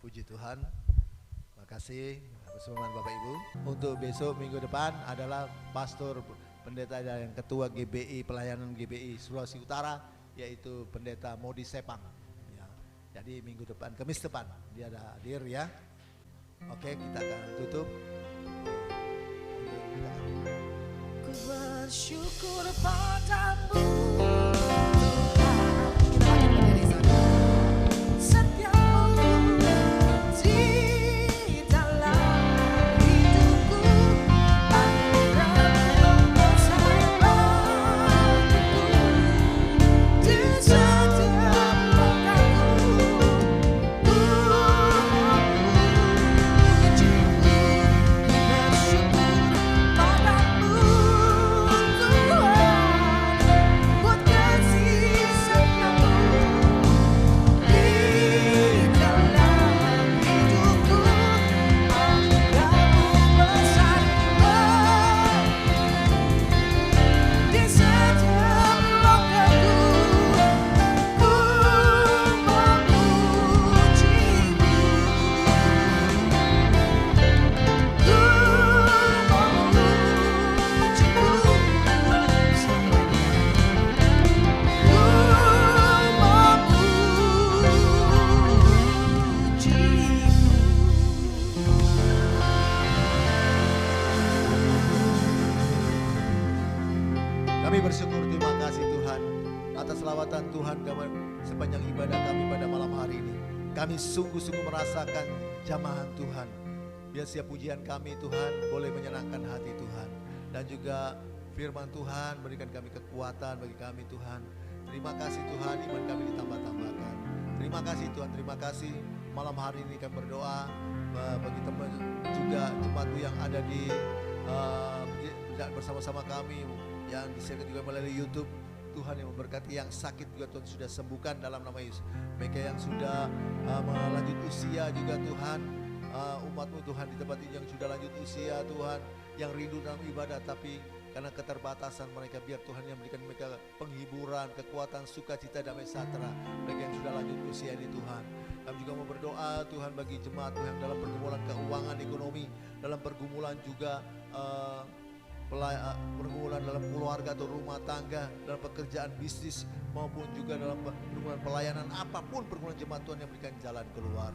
Puji Tuhan. Makasih bersama Bapak Ibu. Untuk besok minggu depan adalah pastor pendeta yang ketua GBI, pelayanan GBI Sulawesi Utara, yaitu pendeta Modi Sepang. Ya. Jadi minggu depan, Kamis depan dia ada hadir ya. Oke, kita akan tutup. Ku bersyukur padamu Tuhan. Kita lagi berdiri sana. Setiamu di dalam hidupku, anugerahmu membesar bagiku. Di setiap langkahku, ku memujimu. Ku bersyukur padamu Tuhan, buat kasih setiamu di dalam hidupku, anugerahmu besar di setiap langkahku, ku Kami bersyukur, terima kasih Tuhan atas lawatan Tuhan sepanjang ibadah kami pada malam hari ini. Kami sungguh-sungguh merasakan jamahan Tuhan. Biar setiap pujian kami Tuhan boleh menyenangkan hati Tuhan. Dan juga firman Tuhan berikan kami kekuatan bagi kami Tuhan. Terima kasih Tuhan, iman kami ditambah-tambahkan. Terima kasih Tuhan, terima kasih. Malam hari ini kami berdoa bagi teman juga jemaatmu yang ada di bersama-sama kami yang disiarkan juga melalui YouTube. Tuhan yang memberkati, yang sakit juga Tuhan sudah sembuhkan dalam nama Yesus. Mereka yang sudah melanjut usia juga Tuhan, umatmu Tuhan di tempat ini yang sudah lanjut usia Tuhan, yang rindu dalam ibadah tapi karena keterbatasan mereka, biar Tuhan yang memberikan mereka penghiburan, kekuatan, sukacita, damai sejahtera. Mereka yang sudah lanjut usia ini Tuhan. Kami juga mau berdoa Tuhan bagi jemaat Tuhan dalam pergumulan keuangan ekonomi, dalam pergumulan juga pergumulan dalam keluarga atau rumah tangga, dalam pekerjaan bisnis maupun juga dalam pergumulan pelayanan, apapun pergumulan jemaat Tuhan yang berikan jalan keluar.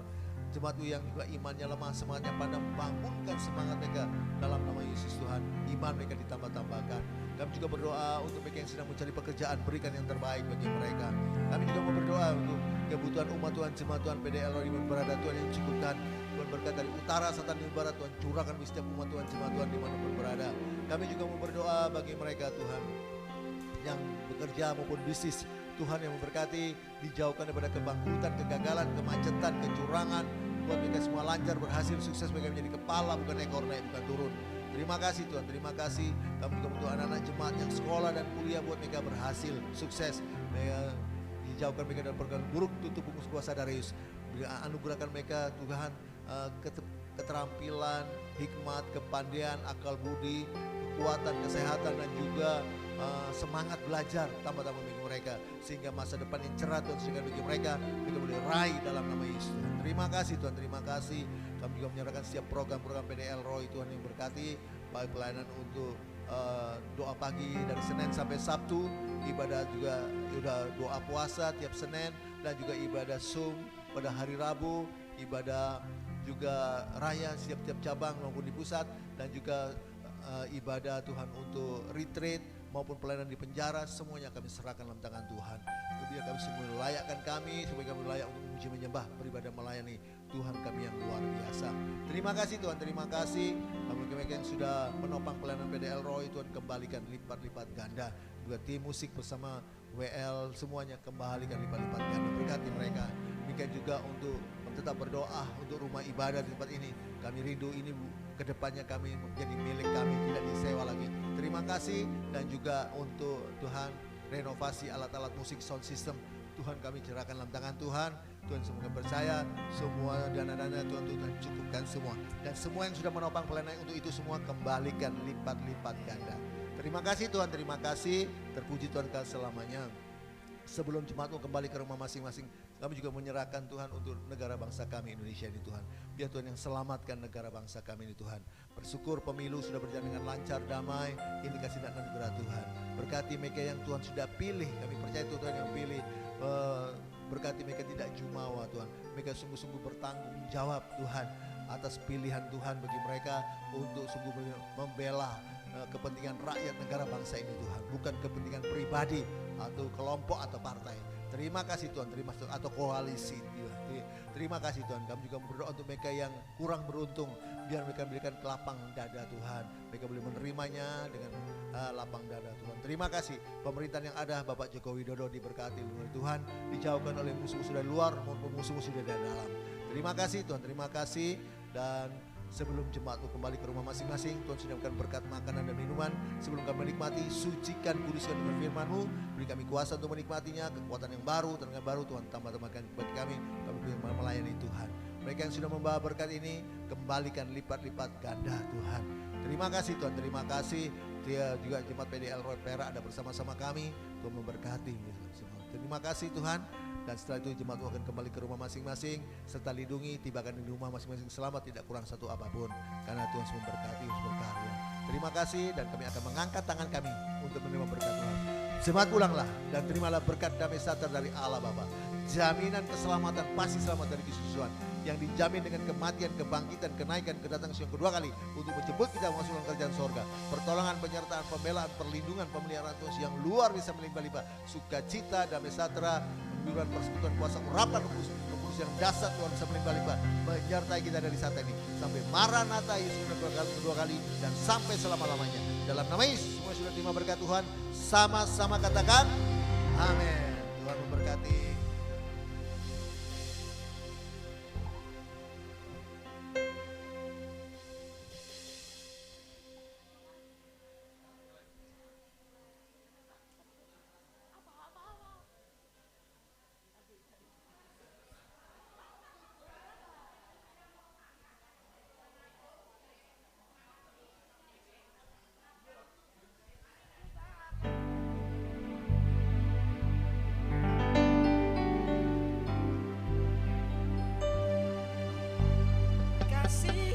Jemaat yang juga imannya lemah, semangatnya padam, bangunkan semangat mereka dalam nama Yesus Tuhan. Iman mereka ditambah-tambahkan. Kami juga berdoa untuk mereka yang sedang mencari pekerjaan, berikan yang terbaik bagi mereka. Kami juga mau berdoa untuk kebutuhan umat Tuhan, jemaat Tuhan PDL Roh Iman berada Tuhan yang cukupkan. Tuhan berkat dari utara, selatan, dan barat Tuhan curahkan di setiap umat Tuhan, jemaat Tuhan dimanapun berada. Kami juga mau berdoa bagi mereka Tuhan yang bekerja maupun bisnis, Tuhan yang memberkati, dijauhkan daripada kebangkrutan, kegagalan, kemacetan, kecurangan. Buat mereka semua lancar, berhasil, sukses, mereka menjadi kepala bukan ekor, naik bukan turun. Terima kasih Tuhan, terima kasih. Kami juga untuk anak-anak jemaat yang sekolah dan kuliah, buat mereka berhasil, sukses. Mereka dijauhkan mereka dari pergaulan buruk, tutup bungkus kuasa Darius. Anugerahkan mereka Tuhan keterampilan, hikmat, kepandaian, akal budi, kekuatan, kesehatan, dan juga semangat belajar tambah-tambah bagi mereka, sehingga masa depan yang cerah Tuhan sehingga bagi mereka boleh raih dalam nama Yesus. Terima kasih Tuhan, terima kasih. Kami juga menyerahkan setiap program-program PDL Roy Tuhan yang berkati, baik pelayanan untuk doa pagi dari Senin sampai Sabtu, ibadah juga doa puasa tiap Senin, dan juga ibadah Zoom pada hari Rabu, ibadah juga raya setiap cabang maupun di pusat, dan juga ibadah Tuhan untuk retreat maupun pelayanan di penjara, semuanya kami serahkan dalam tangan Tuhan. Biar kami semua layakkan kami, supaya kami layak untuk memuji, menyembah, beribadah, melayani Tuhan kami yang luar biasa. Terima kasih Tuhan, terima kasih. Kami yang sudah menopang pelayanan PDL Roy, Tuhan kembalikan lipat-lipat ganda. Juga tim musik bersama WL, semuanya kembalikan lipat-lipat ganda. Berkati mereka. Demikian juga untuk tetap berdoa untuk rumah ibadah di tempat ini. Kami rindu ini kedepannya kami menjadi milik kami, tidak disewa lagi. Terima kasih. Dan juga untuk Tuhan renovasi alat-alat musik sound system, Tuhan kami serahkan dalam tangan Tuhan. Tuhan semoga percaya semua dana-dana Tuhan cukupkan semua. Dan semua yang sudah menopang pelayanan untuk itu semua kembalikan lipat-lipat ganda. Terima kasih Tuhan, terima kasih. Terpuji Tuhan selamanya. Sebelum jemaatmu kembali ke rumah masing-masing, Kami juga menyerahkan Tuhan untuk negara bangsa kami Indonesia ini Tuhan. Biar Tuhan yang selamatkan negara bangsa kami ini Tuhan. Bersyukur pemilu sudah berjalan dengan lancar, damai. Ini kasih dan anugerah Tuhan. Berkati mereka yang Tuhan sudah pilih. Kami percaya itu Tuhan yang pilih. Berkati mereka tidak jumawa Tuhan. Mereka sungguh-sungguh bertanggung jawab Tuhan atas pilihan Tuhan bagi mereka untuk sungguh membela kepentingan rakyat negara bangsa ini Tuhan. Bukan kepentingan pribadi atau kelompok atau partai. Terima kasih Tuhan, terima kasih atau koalisi Tuhan. Terima kasih Tuhan. Kami juga berdoa untuk mereka yang kurang beruntung, biar mereka berikan lapang dada Tuhan. Mereka boleh menerimanya dengan lapang dada Tuhan. Terima kasih pemerintahan yang ada, Bapak Joko Widodo diberkati oleh Tuhan, dijauhkan oleh musuh-musuh dari luar maupun musuh-musuh dari dalam. Terima kasih Tuhan, terima kasih. Dan sebelum jemaat kembali ke rumah masing-masing, Tuhan sudah memberikan berkat makanan dan minuman. Sebelum kami menikmati, sucikan, kuduskan dengan firman-Mu. Beri kami kuasa untuk menikmatinya, kekuatan yang baru, tenaga baru Tuhan. Tambah-tambahkan bagi kami boleh melayani Tuhan. Mereka yang sudah membawa berkat ini, kembalikan lipat-lipat ganda Tuhan. Terima kasih Tuhan, terima kasih. Dia juga jemaat PDL Roy Perak ada bersama-sama kami. Tuhan memberkati. Terima kasih Tuhan. Dan setelah itu jemaat akan kembali ke rumah masing-masing, serta lindungi, tibakan di rumah masing-masing selamat, tidak kurang satu apapun, karena Tuhan memberkati, berkarya. Terima kasih, dan kami akan mengangkat tangan kami untuk menerima berkat Tuhan. Jemaat pulanglah dan terimalah berkat damai sejahtera dari Allah Bapa. Jaminan keselamatan, pasti selamat dari kesusahan yang dijamin dengan kematian, kebangkitan, kenaikan, kedatangan yang kedua kali untuk menjemput kita masuk dalam kerajaan sorga. Pertolongan, penyertaan, pembelaan, perlindungan, pemeliharaan Tuhan yang luar biasa melimpah-limpah. Sukacita, damai sejahtera, pembiruan, persekutuan, kuasa, urapan, lupus yang dasar Tuhan bisa melimpah-limpah menyertai kita dari saat ini sampai Maranatha Yesus kedua kali dan sampai selama-lamanya. Dalam nama Yesus semua sudah terima berkat Tuhan. Sama-sama katakan amin. Tuhan memberkati. Kasih